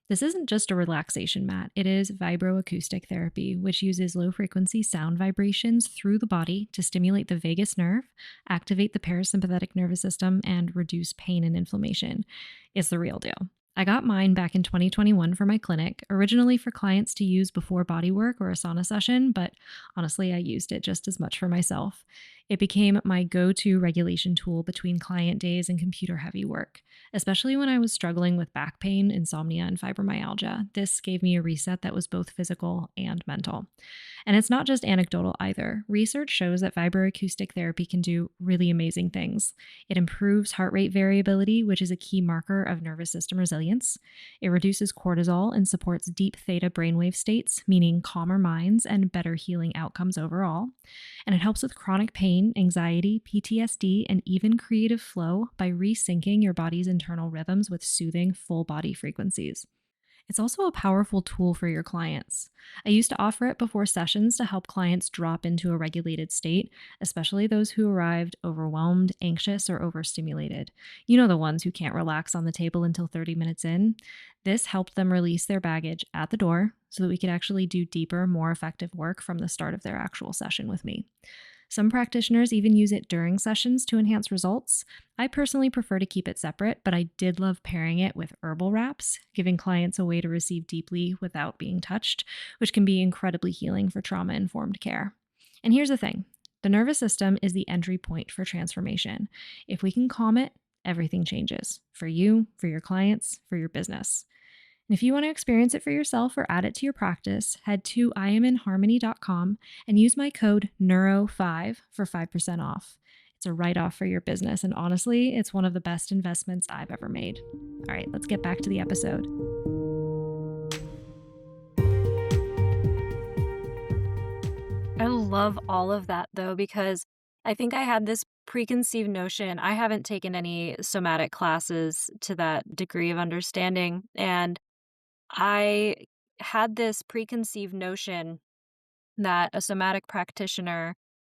This isn't just a relaxation mat, it is vibroacoustic therapy, which uses low frequency sound vibrations through the body to stimulate the vagus nerve, activate the parasympathetic nervous system, and reduce pain and inflammation. It's the real deal. I got mine back in 2021 for my clinic, originally for clients to use before body work or a sauna session, but honestly, I used it just as much for myself. It became my go to regulation tool between client days and computer heavy work, especially when I was struggling with back pain, insomnia, and fibromyalgia. This gave me a reset that was both physical and mental. And it's not just anecdotal either. Research shows that vibroacoustic therapy can do really amazing things. It improves heart rate variability, which is a key marker of nervous system resilience. It reduces cortisol and supports deep theta brainwave states, meaning calmer minds and better healing outcomes overall. And it helps with chronic pain, anxiety, PTSD, and even creative flow by resyncing your body's internal rhythms with soothing full body frequencies. It's also a powerful tool for your clients. I used to offer it before sessions to help clients drop into a regulated state, especially those who arrived overwhelmed, anxious, or overstimulated. You know, the ones who can't relax on the table until 30 minutes in. This helped them release their baggage at the door so that we could actually do deeper, more effective work from the start of their actual session with me. Some practitioners even use it during sessions to enhance results. I personally prefer to keep it separate, but I did love pairing it with herbal wraps, giving clients a way to receive deeply without being touched, which can be incredibly healing for trauma informed care. And here's the thing, the nervous system is the entry point for transformation. If we can calm it, everything changes for you, for your clients, for your business. And if you want to experience it for yourself or add it to your practice, head to iaminharmony.com and use my code NEURO5 for 5% off. It's a write off for your business, and honestly, it's one of the best investments I've ever made. All right, let's get back to the episode. I love all of that though, because I think I had this preconceived notion. I haven't taken any somatic classes to that degree of understanding. And I had this preconceived notion that a somatic practitioner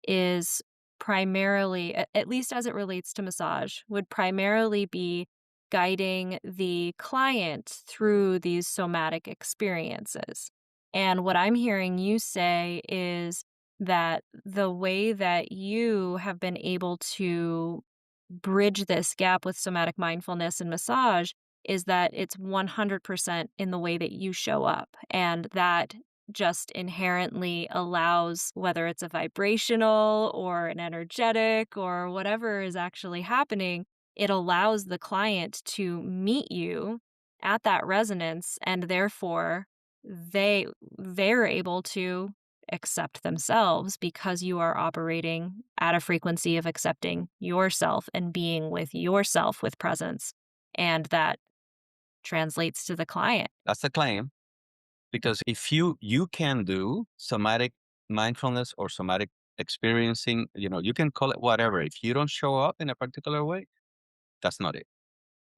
is primarily, at least as it relates to massage, would primarily be guiding the client through these somatic experiences. And what I'm hearing you say is that the way that you have been able to bridge this gap with somatic mindfulness and massage is that it's 100% in the way that you show up. And that just inherently allows, whether it's a vibrational or an energetic or whatever is actually happening, it allows the client to meet you at that resonance, and therefore they're able to accept themselves because you are operating at a frequency of accepting yourself and being with yourself with presence. And that translates to the client. That's the claim. Because if you can do somatic mindfulness or somatic experiencing, you can call it whatever. If you don't show up in a particular way, that's not it,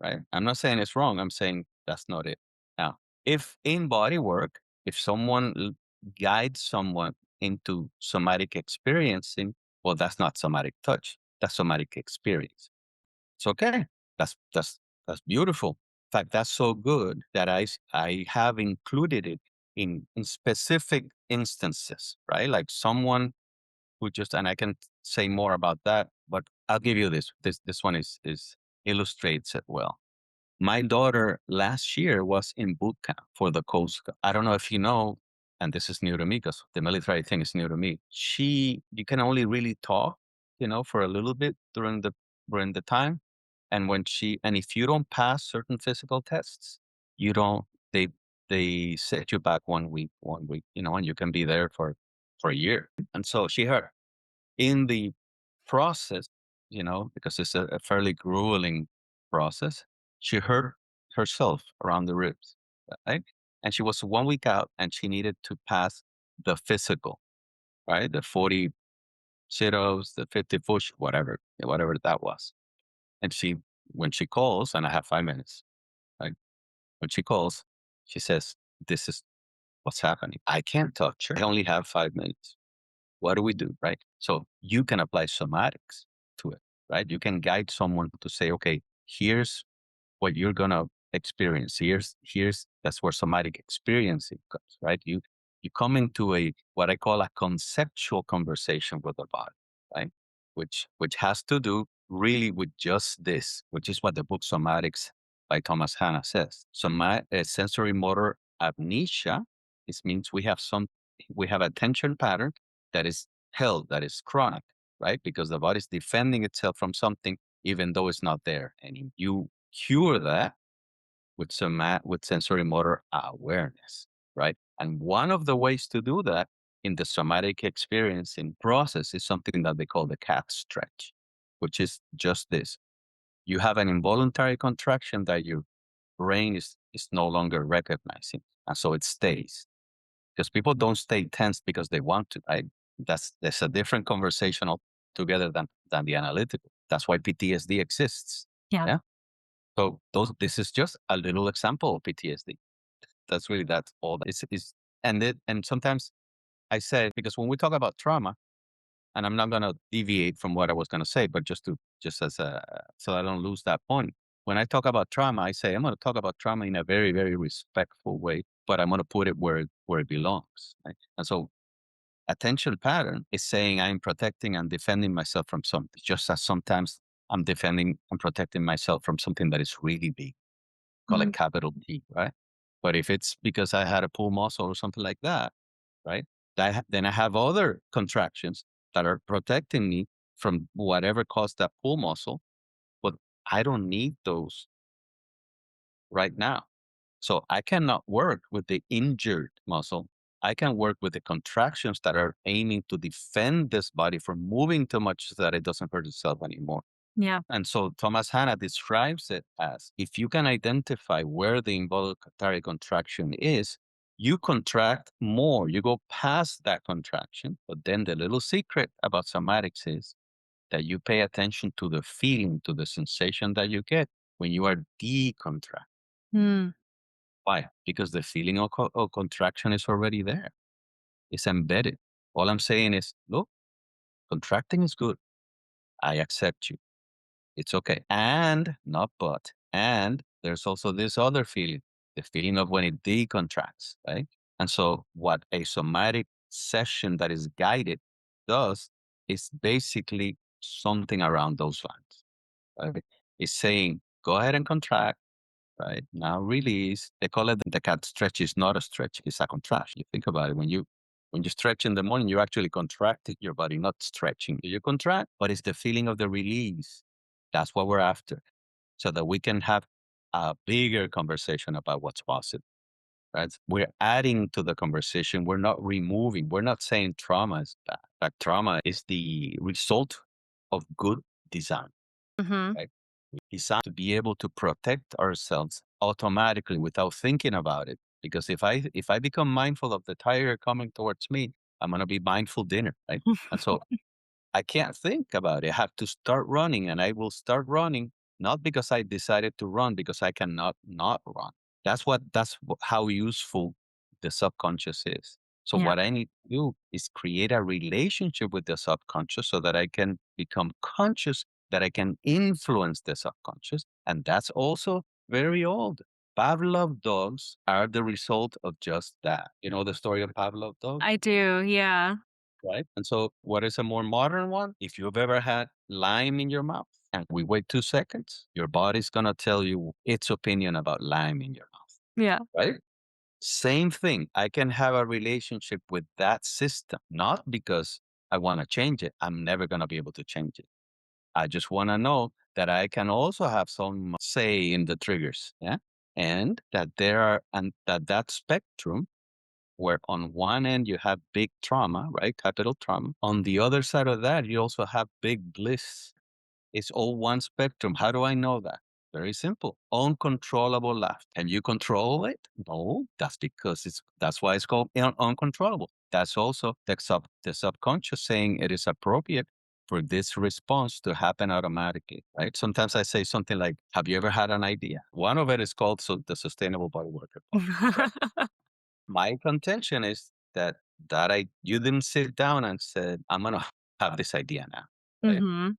right? I'm not saying it's wrong. I'm saying that's not it. Now, if in body work, if someone guides someone into somatic experiencing, well, that's not somatic touch. That's somatic experience. It's okay. That's beautiful. In fact, that's so good that I have included it in specific instances, right? Like someone who just, and I can say more about that, but I'll give you this. This one is illustrates it well. My daughter last year was in boot camp for the Coast Guard. I don't know if you know, and this is new to me because the military thing is new to me. You can only really talk, for a little bit during the time. And if you don't pass certain physical tests, you don't, they set you back 1 week, and you can be there for for a year. And so she hurt. In the process, because it's a fairly grueling process, she hurt herself around the ribs, right? And she was 1 week out and she needed to pass the physical, right? The 40 sit-ups, the 50 push, whatever that was. And when she calls, and I have 5 minutes, right? When she calls, she says, this is what's happening. I can't touch her. I only have 5 minutes. What do we do, right? So you can apply somatics to it, right? You can guide someone to say, okay, here's what you're gonna experience. Here's that's where somatic experiencing comes, right? You come into a what I call a conceptual conversation with the body, right? Which has to do really with just this, which is what the book Somatics by Thomas Hanna says. Sensory motor amnesia. This means we have attention pattern that is held, that is chronic, right? Because the body is defending itself from something even though it's not there. And you cure that with sensory motor awareness, right? And one of the ways to do that in the somatic experiencing process is something that they call the cat stretch, which is just this. You have an involuntary contraction that your brain is no longer recognizing. And so it stays. Because people don't stay tense because they want to, right? That's a different conversation altogether than the analytical. That's why PTSD exists. Yeah. Yeah. So this is just a little example of PTSD. That's all that is. And sometimes I say, because when we talk about trauma, and I'm not going to deviate from what I was going to say, but just as so I don't lose that point. When I talk about trauma, I say I'm going to talk about trauma in a very, very respectful way, but I'm going to put it where it belongs. Right? And so attention pattern is saying I'm protecting and defending myself from something, just as sometimes I'm defending and protecting myself from something that is really big, call it Mhm. capital T, right? But if it's because I had a pull muscle or something like that, right? Then I have other contractions that are protecting me from whatever caused that pull muscle, but I don't need those right now. So I cannot work with the injured muscle. I can work with the contractions that are aiming to defend this body from moving too much so that it doesn't hurt itself anymore. Yeah. And so Thomas Hanna describes it as if you can identify where the involuntary contraction is, you contract more, you go past that contraction. But then the little secret about somatics is that you pay attention to the feeling, to the sensation that you get when you are decontract. Mm. Why? Because the feeling of contraction is already there. It's embedded. All I'm saying is, look, contracting is good. I accept you. It's okay. And not but. And there's also this other feeling, the feeling of when it decontracts, right? And so what a somatic session that is guided does is basically something around those lines, right? It's saying, go ahead and contract, right? Now release. They call it the cat stretch is not a stretch, it's a contraction. You think about it. When you stretch in the morning, you actually contracting your body, not stretching. You contract, but it's the feeling of the release. That's what we're after. So that we can have a bigger conversation about what's possible. Right? We're adding to the conversation. We're not removing. We're not saying trauma is bad. Like trauma is the result of good design. Mhm. Right? Designed to be able to protect ourselves automatically without thinking about it. Because if I become mindful of the tiger coming towards me, I'm gonna be mindful dinner, right? And so I can't think about it. I have to start running, and I will start running not because I decided to run, because I cannot not run. How useful the subconscious is. So Yeah. what I need to do is create a relationship with the subconscious so that I can become conscious, that I can influence the subconscious. And that's also very old. Pavlov dogs are the result of just that. You know the story of Pavlov dogs? I do, yeah. Right? And so, what is a more modern one? If you've ever had lime in your mouth and we wait 2 seconds, your body's going to tell you its opinion about lime in your mouth, Yeah. right? Same thing. I can have a relationship with that system, not because I want to change it. I'm never going to be able to change it. I just want to know that I can also have some say in the triggers. Yeah. And that there are, and that spectrum where on one end you have big trauma, right? Capital trauma. On the other side of that, you also have big bliss. It's all one spectrum. How do I know that? Very simple. Uncontrollable laughter. Can you control it? No, that's because that's why it's called uncontrollable. That's also the subconscious saying it is appropriate for this response to happen automatically, right? Sometimes I say something like, have you ever had an idea? One of it is called the Sustainable Body Worker podcast, right? My contention is that you didn't sit down and said, I'm gonna have this idea now, right? Mhm.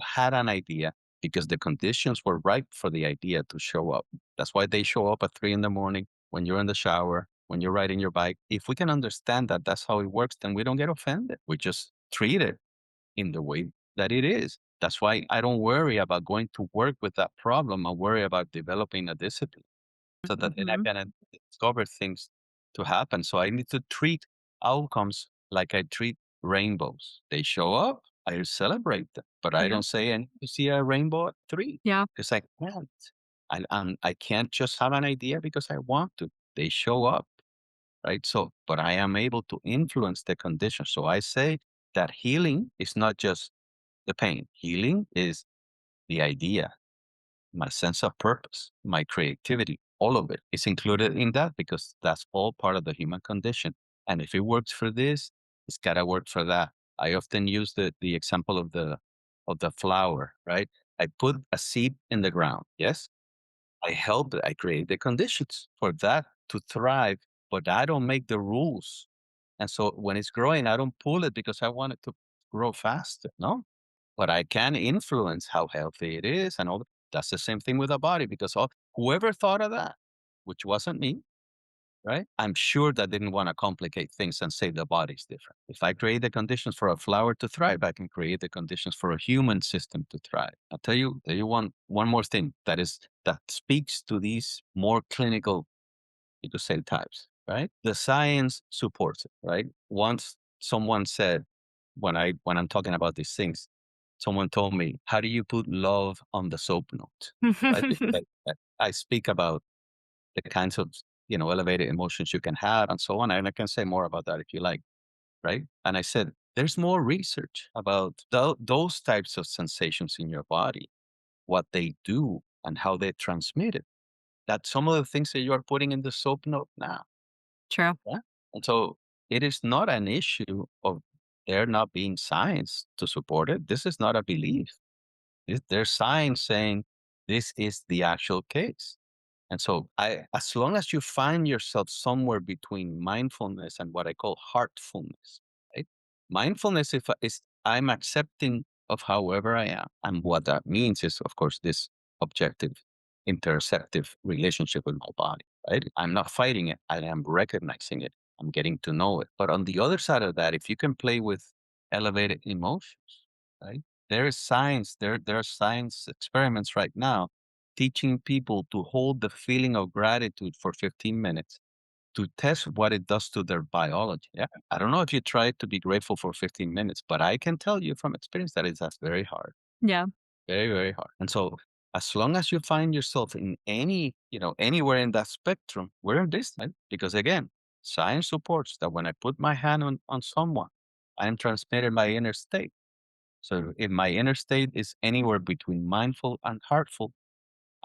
Had an idea because the conditions were ripe for the idea to show up. That's why they show up at 3 in the morning when you're in the shower, when you're riding your bike. If we can understand that that's how it works, then we don't get offended. We just treat it in the way that it is. That's why I don't worry about going to work with that problem. I worry about developing a discipline so that then I Mhm. can discover things to happen. So I need to treat outcomes like I treat rainbows. They show up, I celebrate them, but I Yeah. don't say I need to see a rainbow at 3 Yeah. because I can't. I can't just have an idea because I want to. They show up, right? So, but I am able to influence the condition. So I say that healing is not just the pain. Healing is the idea, my sense of purpose, my creativity, all of it is included in that because that's all part of the human condition. And if it works for this, it's gotta work for that. I often use the example of the flower, right? I put a seed in the ground. Yes. I help it. I create the conditions for that to thrive, but I don't make the rules. And so when it's growing, I don't pull it because I want it to grow faster. No, but I can influence how healthy it is and all. That's the same thing with the body because whoever thought of that, which wasn't me, right? I'm sure that didn't want to complicate things and say the body's different. If I create the conditions for a flower to thrive, I can create the conditions for a human system to thrive. I'll tell you one more thing that speaks to these more clinical, you could say, types, right? The science supports it, right? Once someone said, when I'm talking about these things, someone told me, "How do you put love on the soap note?" Right? Because I speak about the kinds of elevated emotions you can have and so on, and I can say more about that if you like, right? And I said, there's more research about those types of sensations in your body, what they do, and how they transmit it. That some of the things that you are putting in the soap note now. True. Yeah. And so it is not an issue of there not being science to support it. This is not a belief. There's science saying this is the actual case. And so as long as you find yourself somewhere between mindfulness and what I call heartfulness, right? Mindfulness is I'm accepting of however I am. And what that means is, of course, this objective, intersective relationship with my body, right? I'm not fighting it. I am recognizing it. I'm getting to know it. But on the other side of that, if you can play with elevated emotions, right? There is science, there are science experiments right now teaching people to hold the feeling of gratitude for 15 minutes to test what it does to their biology. Yeah. I don't know if you tried to be grateful for 15 minutes, but I can tell you from experience that that's very hard, Yeah. very, very hard. And so as long as you find yourself in anywhere in that spectrum, we're in this, right? Because again, science supports that when I put my hand on someone, I am transmitting my inner state. So if my inner state is anywhere between mindful and heartful,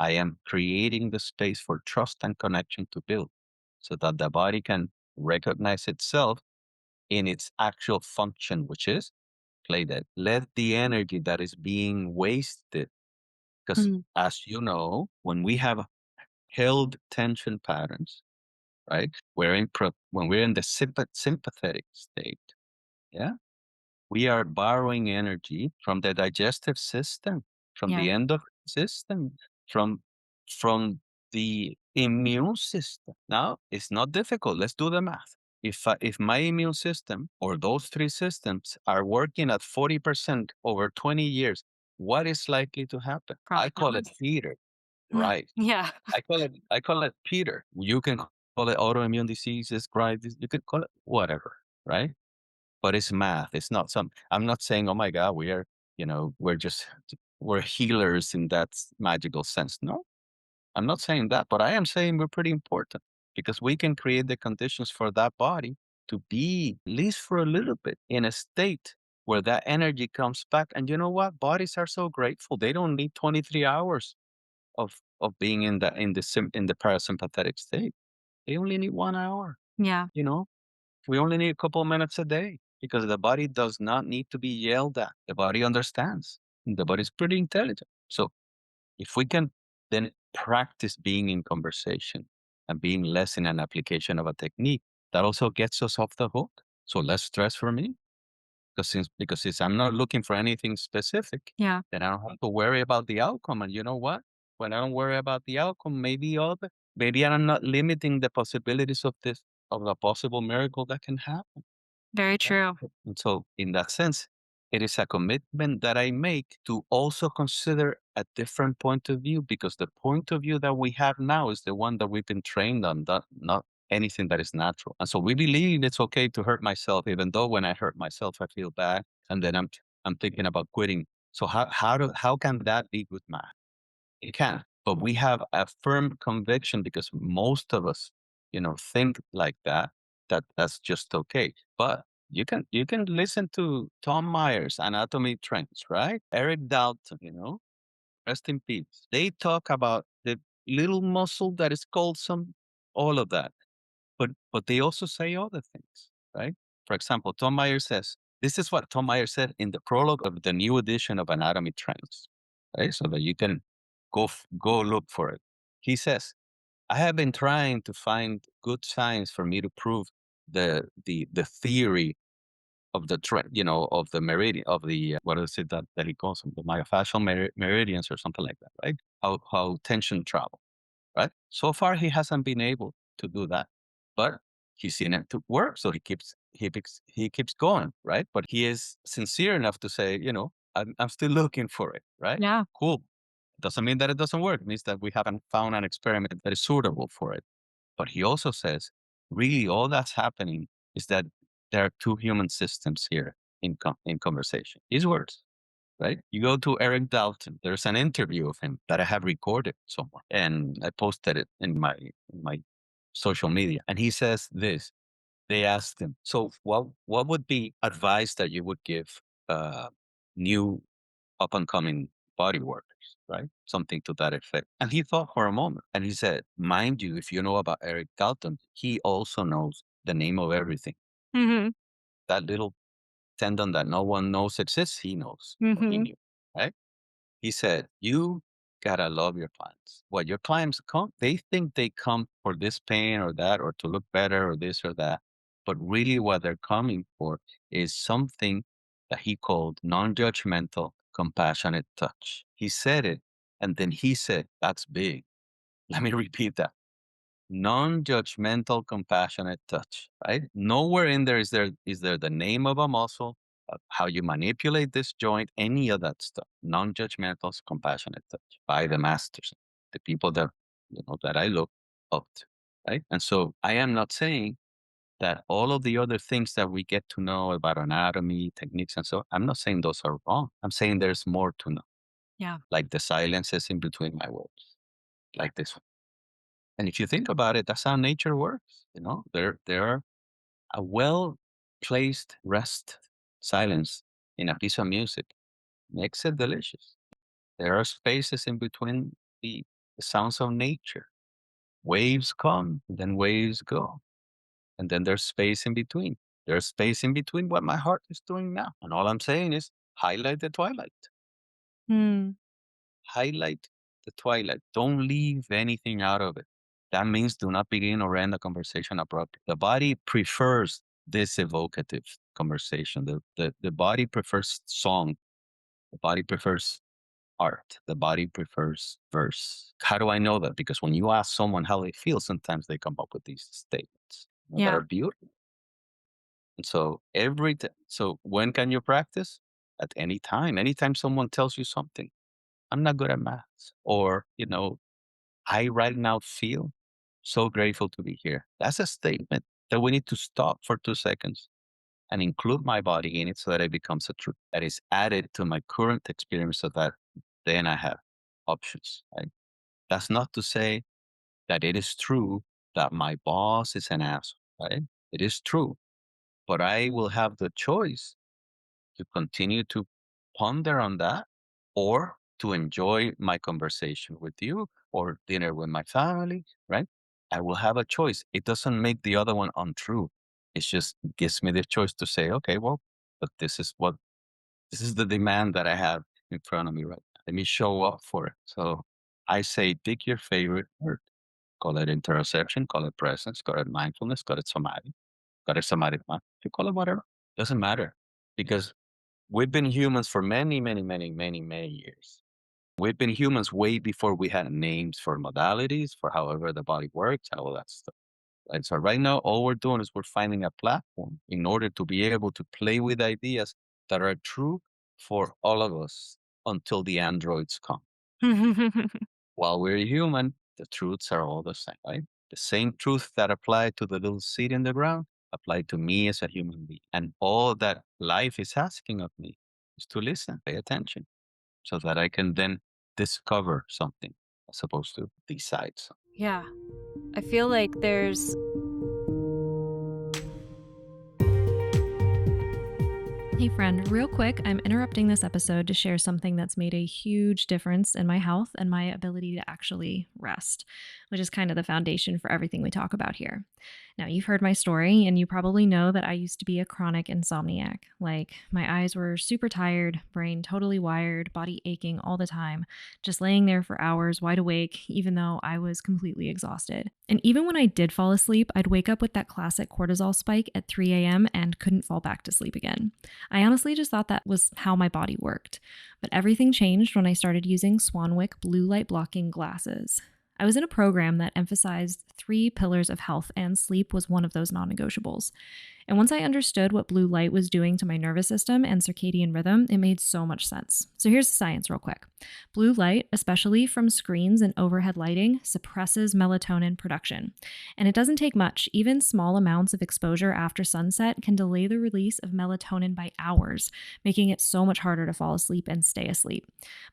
I am creating the space for trust and connection to build so that the body can recognize itself in its actual function, which is play dead. Let the energy that is being wasted, because Mhm. as you know, when we have held tension patterns, right, when we're in the sympathetic state, yeah, we are borrowing energy from the digestive system, from Yeah. the endocrine system, from from the immune system. Now, it's not difficult. Let's do the math. If my immune system or those three systems are working at 40% over 20 years, what is likely to happen? I Chronic call it illness. Peter. Right. Yeah. I call it Peter. You can call it autoimmune diseases, crisis. You can call it whatever, right? But it's math. It's not I'm not saying, oh my God, we're healers in that magical sense. No, I'm not saying that, but I am saying we're pretty important. because we can create the conditions for that body to be, at least for a little bit, in a state where that energy comes back. And you know what? Bodies are so grateful. They don't need 23 hours of being in the parasympathetic state. They only need 1 hour. Yeah, You know, we only need a couple of minutes a day because the body does not need to be yelled at. The body understands. The body's pretty intelligent. So if we can then practice being in conversation and being less in an application of a technique, that also gets us off the hook. So less stress for me. Because since I'm not looking for anything specific, yeah, then I don't have to worry about the outcome. And you know what? When I don't worry about the outcome, maybe I'm not limiting the possibilities of the possible miracle that can happen. very Right? true. And so, in that sense, it is a commitment that I make to also consider a different point of view, because the point of view that we have now is the one that we've been trained on, that not anything that is natural. And so we believe it's okay to hurt myself, even though when I hurt myself, I feel bad, and then I'm thinking about quitting. So how can that be good math? It can, but we have a firm conviction because most of us, think like that, that's just okay. But you can listen to Tom Myers, Anatomy Trends, right? Eric Dalton, rest in peace. They talk about the little muscle that is called all of that. But they also say other things, right? For example, Tom Myers says, this is what Tom Myers said in the prologue of the new edition of Anatomy Trends, right? So that you can go look for it. He says, I have been trying to find good science for me to prove the theory of the trend, of the meridian, of the what is it that he calls them, the myofascial meridians or something like that, right? How tension travel, right? So far, he hasn't been able to do that, but he's seen it to work, so he keeps going, right? But he is sincere enough to say, I'm still looking for it, right? Yeah. Cool. Doesn't mean that it doesn't work. It means that we haven't found an experiment that is suitable for it. But he also says, really, all that's happening is that there are two human systems here in conversation. His words, right? You go to Eric Dalton. There's an interview of him that I have recorded somewhere, and I posted it in my social media. And he says this. They asked him, so what would be advice that you would give new up and coming body workers, right? Something to that effect. And he thought for a moment and he said, mind you, if you know about Eric Dalton, he also knows the name of everything. Mhm. That little tendon that no one knows exists, he knows, or he Mhm. knew, right? He said, you gotta love your clients. What your clients come, they think they come for this pain or that, or to look better or this or that. But really what they're coming for is something that he called non-judgmental, compassionate touch. He said it, and then he said, that's big. Let me repeat that. Non-judgmental, compassionate touch, right? Nowhere in there is there the name of a muscle, how you manipulate this joint, any of that stuff. Non-judgmental, compassionate touch by the masters, the people that I look up to, right? And so I am not saying that all of the other things that we get to know about anatomy, techniques, and so I'm not saying those are wrong. I'm saying there's more to know, Yeah. like the silences in between my words, like this one. And if you think about it, that's how nature works. There are a well placed rest, silence in a piece of music makes it delicious. There are spaces in between the sounds of nature. Waves come, then waves go. And then there's space in between. There's space in between what my heart is doing now. And all I'm saying is highlight the twilight. Mm. Highlight the twilight. Don't leave anything out of it. That means do not begin or end a conversation abruptly. The body prefers this evocative conversation. The body prefers song. The body prefers art. The body prefers verse. How do I know that? Because when you ask someone how they feel, sometimes they come up with these statements that Yeah. are beautiful. And so so when can you practice? At any time. Anytime someone tells you something, I'm not good at maths, or I right now feel so grateful to be here. That's a statement that we need to stop for 2 seconds and include my body in it so that it becomes a truth that is added to my current experience, so that then I have options. Right? That's not to say that it is true that my boss is an asshole, right? It is true, but I will have the choice to continue to ponder on that or to enjoy my conversation with you or dinner with my family, right? I will have a choice. It doesn't make the other one untrue. It just gives me the choice to say, okay, well, but this is the demand that I have in front of me right now. Let me show up for it. So I say, pick your favorite word. Call it interoception, call it presence, call it mindfulness, call it somatic, call it somatic mind. You call it whatever. Doesn't matter because we've been humans for many, many, many, many, many years. We've been humans way before we had names for modalities, for however the body works, all that stuff. Right? So right now, all we're doing is we're finding a platform in order to be able to play with ideas that are true for all of us until the androids come. While we're human, the truths are all the same, right? The same truth that apply to the little seed in the ground apply to me as a human being. And all that life is asking of me is to listen, pay attention, so that I can then discover something as opposed to decide something. Yeah. I feel like there's Hey, friend, real quick, I'm interrupting this episode to share something that's made a huge difference in my health and my ability to actually rest, which is kind of the foundation for everything we talk about here. Now, you've heard my story, and you probably know that I used to be a chronic insomniac. Like, my eyes were super tired, brain totally wired, body aching all the time, just laying there for hours wide awake, even though I was completely exhausted. And even when I did fall asleep, I'd wake up with that classic cortisol spike at 3 a.m. and couldn't fall back to sleep again. I honestly just thought that was how my body worked. But everything changed when I started using Swanwick blue light blocking glasses. I was in a program that emphasized 3 pillars of health, and sleep was one of those non-negotiables. And once I understood what blue light was doing to my nervous system and circadian rhythm, it made so much sense. So here's the science real quick. Blue light, especially from screens and overhead lighting, suppresses melatonin production. And it doesn't take much. Even small amounts of exposure after sunset can delay the release of melatonin by hours, making it so much harder to fall asleep and stay asleep.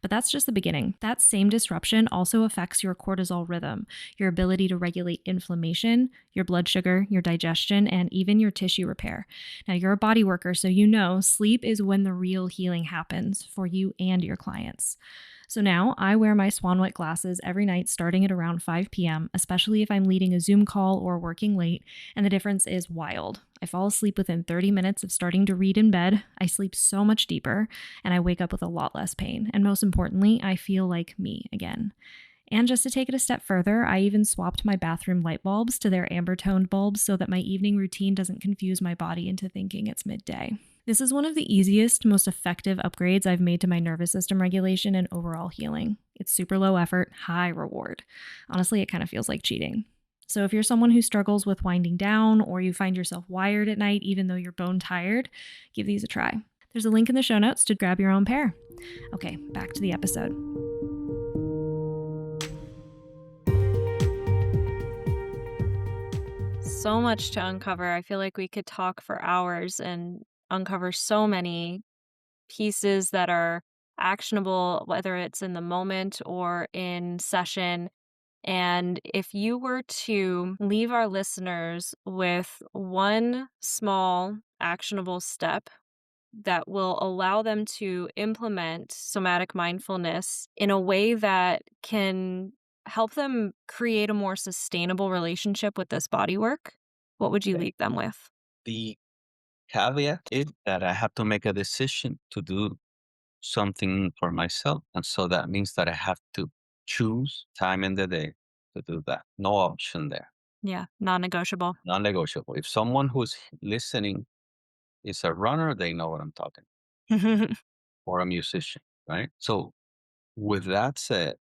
But that's just the beginning. That same disruption also affects your cortisol rhythm, your ability to regulate inflammation, your blood sugar, your digestion, and even your tissue repair. Now, you're a body worker, so you know sleep is when the real healing happens for you and your clients. So now I wear my Swanwick glasses every night starting at around 5 p.m., especially if I'm leading a Zoom call or working late, and the difference is wild. I fall asleep within 30 minutes of starting to read in bed, I sleep so much deeper, and I wake up with a lot less pain. And most importantly, I feel like me again. And just to take it a step further, I even swapped my bathroom light bulbs to their amber-toned bulbs so that my evening routine doesn't confuse my body into thinking it's midday. This is one of the easiest, most effective upgrades I've made to my nervous system regulation and overall healing. It's super low effort, high reward. Honestly, it kind of feels like cheating. So if you're someone who struggles with winding down or you find yourself wired at night even though you're bone tired, give these a try. There's a link in the show notes to grab your own pair. Okay, back to the episode. so much to uncover. I feel like we could talk for hours and uncover so many pieces that are actionable, whether it's in the moment or in session. And if you were to leave our listeners with one small actionable step that will allow them to implement somatic mindfulness in a way that can help them create a more sustainable relationship with this body work, what would you Okay. leave them with? The caveat is that I have to make a decision to do something for myself. And so that means that I have to choose time in the day to do that. No option there. Yeah, non-negotiable. Non negotiable. If someone who's listening is a runner, they know what I'm talking, or a musician, right? So with that said,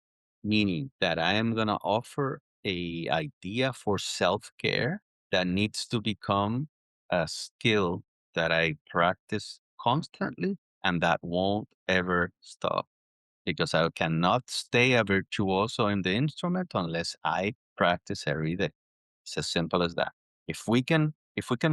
meaning that I am going to offer a idea for self-care that needs to become a skill that I practice constantly and that won't ever stop because I cannot stay a virtuoso in the instrument unless I practice every day. It's as simple as that. If we can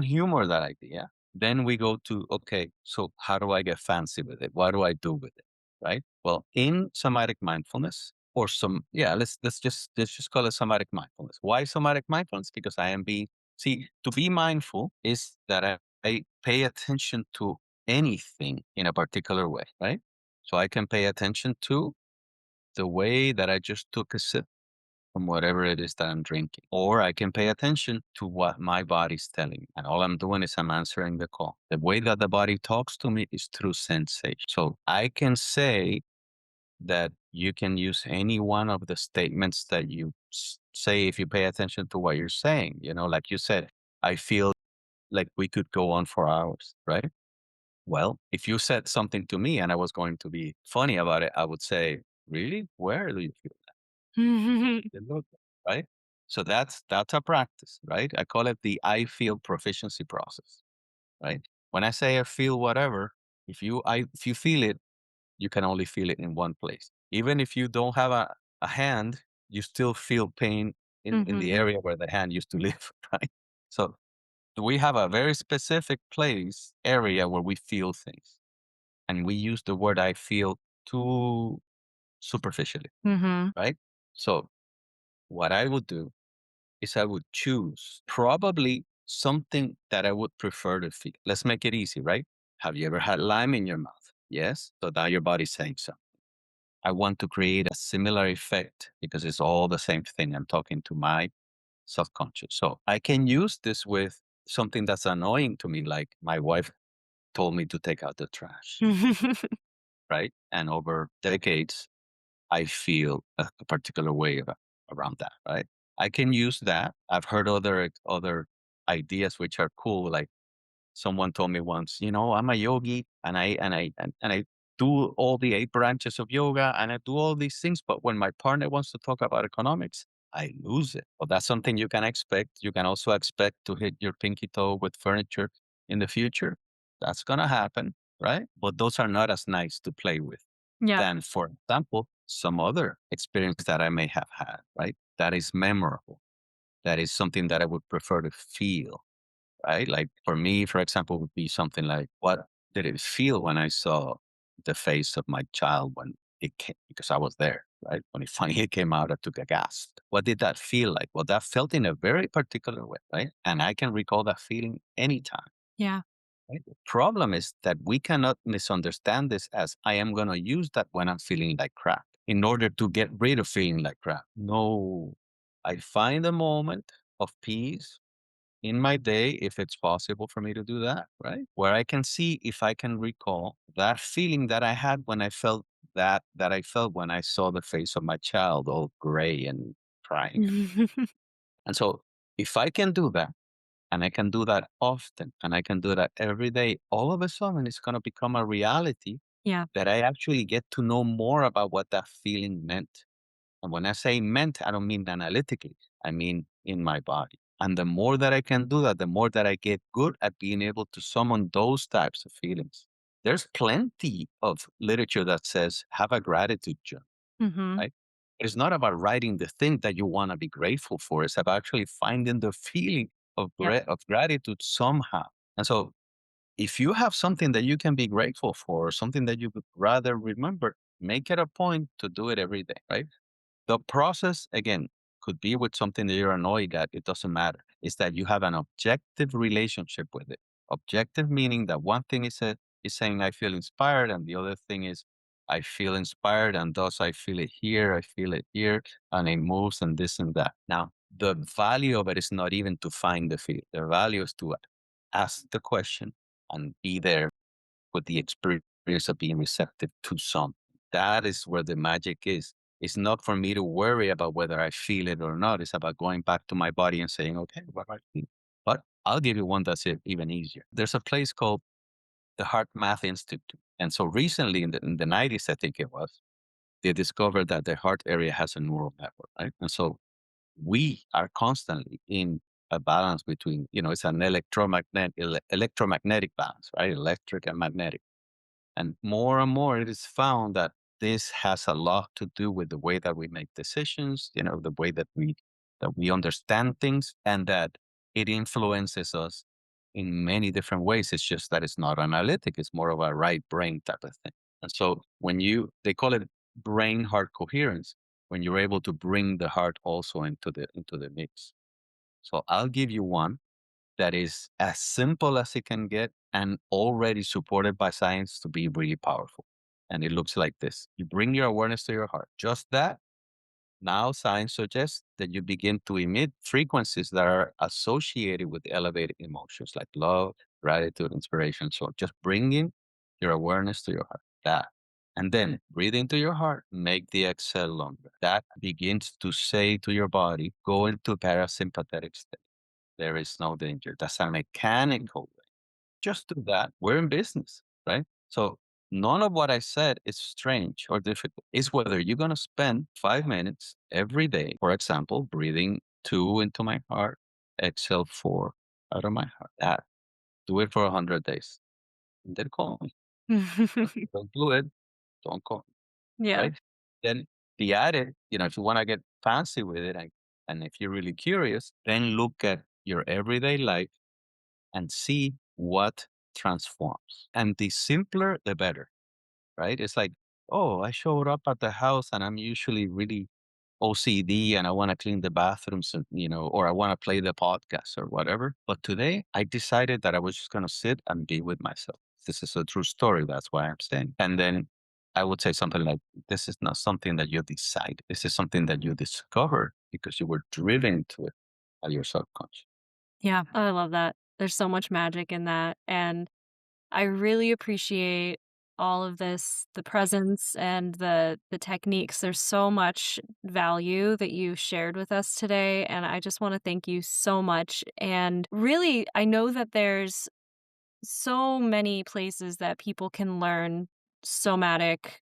humor that idea, then we go to, okay, so how do I get fancy with it? What do I do with it? Right? Well, in somatic mindfulness, or some, yeah, let's just call it somatic mindfulness. Why somatic mindfulness? Because I am being, see, to be mindful is that I pay attention to anything in a particular way, right? So I can pay attention to the way that I just took a sip from whatever it is that I'm drinking. Or I can pay attention to what my body's telling me. And all I'm doing is I'm answering the call. The way that the body talks to me is through sensation. So I can say that you can use any one of the statements that you say if you pay attention to what you're saying. Like you said, I feel like we could go on for hours, right? Well, if you said something to me and I was going to be funny about it, I would say, really? Where do you feel it? Look, right? So that's a practice, right? I call it the I feel proficiency process, right? When I say I feel whatever, if you feel it, you can only feel it in one place. Even if you don't have a hand, you still feel pain in the Mhm. area where the hand used to live, right? So we have a very specific place, area where we feel things. And we use the word I feel too superficially, Mhm. right? So what I would do is I would choose probably something that I would prefer to feel. Let's make it easy, right? Have you ever had lime in your mouth? Yes. So now your body's saying so. I want to create a similar effect because it's all the same thing. I'm talking to my subconscious. So I can use this with something that's annoying to me, like my wife told me to take out the trash, right? And over decades, I feel a particular way around that, right? I can use that. I've heard other ideas which are cool, like someone told me once, I'm a yogi and I do all the 8 branches of yoga and I do all these things, but when my partner wants to talk about economics, I lose it. Well, that's something you can expect. You can also expect to hit your pinky toe with furniture in the future. That's gonna happen, right? But those are not as nice to play with Yep. than, for example, some other experience that I may have had, right? That is memorable. That is something that I would prefer to feel, right? Like for me, for example, would be something like, what did it feel when I saw the face of my child when it came, because I was there, right? When it finally came out, I took a gasp. What did that feel like? Well, that felt in a very particular way, right? And I can recall that feeling anytime. Yeah. Right? The problem is that we cannot misunderstand this as I am going to use that when I'm feeling like crap in order to get rid of feeling like crap. No, I find a moment of peace in my day, if it's possible for me to do that, right? Where I can see if I can recall that feeling that I had when I felt that I felt when I saw the face of my child all gray and crying. And so if I can do that, and I can do that often, and I can do that every day, all of a sudden it's going to become a reality Yeah. that I actually get to know more about what that feeling meant. And when I say meant, I don't mean analytically, I mean in my body. And the more that I can do that, the more that I get good at being able to summon those types of feelings. There's plenty of literature that says have a gratitude journal, Mhm. right? It's not about writing the thing that you want to be grateful for. It's about actually finding the feeling of, Yep. of gratitude somehow. And so if you have something that you can be grateful for, or something that you would rather remember, make it a point to do it every day, right? The process, again, could be with something that you're annoyed at. It doesn't matter. It's that you have an objective relationship with it. Objective meaning that one thing is saying I feel inspired, and the other thing is I feel inspired, and thus I feel it here, and it moves, and this and that. Now, the value of it is not even to find the feel. The value is to ask the question and be there with the experience of being receptive to something. That is where the magic is. It's not for me to worry about whether I feel it or not. It's about going back to my body and saying, okay, what do I feel? But I'll give you one that's even easier. There's a place called the Heart Math Institute. And so recently in the 90s, I think it was, they discovered that the heart area has a neural network, right? And so we are constantly in a balance between, it's an electromagnetic balance, right? Electric and magnetic. And more it is found that this has a lot to do with the way that we make decisions, the way that we understand things, and that it influences us in many different ways. It's just that it's not analytic, it's more of a right brain type of thing. And so they call it brain heart coherence. when you're able to bring the heart also into the mix. So I'll give you one that is as simple as it can get and already supported by science to be really powerful. And it looks like this. You bring your awareness to your heart. Just that. Now science suggests that you begin to emit frequencies that are associated with elevated emotions like love, gratitude, inspiration. So just bringing your awareness to your heart. That. And then breathe into your heart, make the exhale longer. That begins to say to your body, go into parasympathetic state. There is no danger. That's a mechanical way. Just do that. We're in business, right? So none of what I said is strange or difficult. It's whether you're going to spend 5 minutes every day, for example, breathing 2 into my heart, exhale 4 out of my heart. That. Do it for 100 days. And then call me. Don't do it. Don't call me, Yeah. right? Then the added, if you want to get fancy with it, and if you're really curious, then look at your everyday life and see what transforms. And the simpler, the better, right? It's like, oh, I showed up at the house and I'm usually really OCD and I want to clean the bathrooms, or I want to play the podcast or whatever. But today I decided that I was just going to sit and be with myself. This is a true story. That's why I'm saying. And then I would say something like, this is not something that you decide. This is something that you discover because you were driven to it by your subconscious. Yeah, I love that. There's so much magic in that, and I really appreciate all of this, the presence and the techniques. There's so much value that you shared with us today, and I just want to thank you so much. And really, I know that there's so many places that people can learn somatic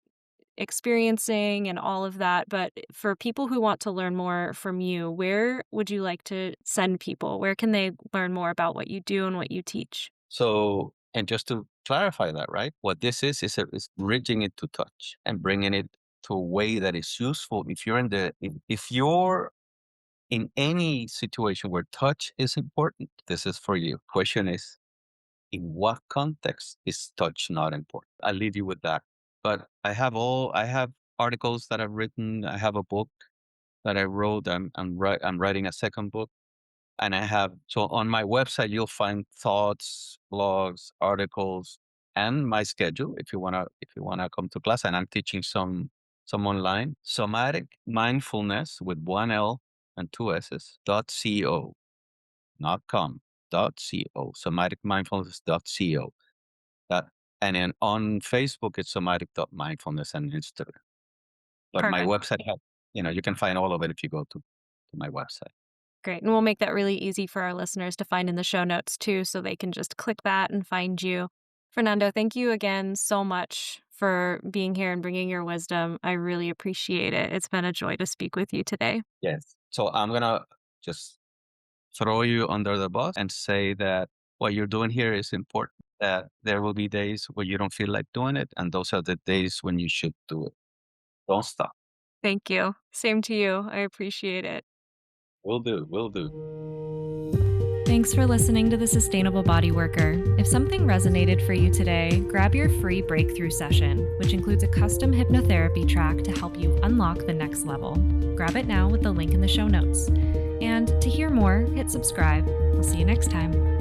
experiencing and all of that, but for people who want to learn more from you, where would you like to send people? Where can they learn more about what you do and what you teach? So, and just to clarify that, right? What this is bridging it to touch and bringing it to a way that is useful. If you're in any situation where touch is important, this is for you. Question is, in what context is touch not important? I'll leave you with that. But I have articles that I've written. I have a book that I wrote. I'm writing a second book. And so on my website, you'll find thoughts, blogs, articles, and my schedule if you wanna come to class. And I'm teaching some online. Somatic mindfulness with one L and two S's .co, not com, .co. Somatic mindfulness .co. That and then on Facebook it's somatic.mindfulness and Instagram. But my Perfect. website you can find all of it if you go to my website. Great. And we'll make that really easy for our listeners to find in the show notes too, so they can just click that and find you. Fernando, thank you again so much for being here and bringing your wisdom. I really appreciate it. It's been a joy to speak with you today. Yes. So I'm gonna just throw you under the bus and say that what you're doing here is important. That there will be days where you don't feel like doing it, and those are the days when you should do it. Don't stop. Thank you. Same to you. I appreciate it. Will do. Will do. Thanks for listening to The Sustainable Body Worker. If something resonated for you today, grab your free breakthrough session, which includes a custom hypnotherapy track to help you unlock the next level. Grab it now with the link in the show notes. And to hear more, hit subscribe. We'll see you next time.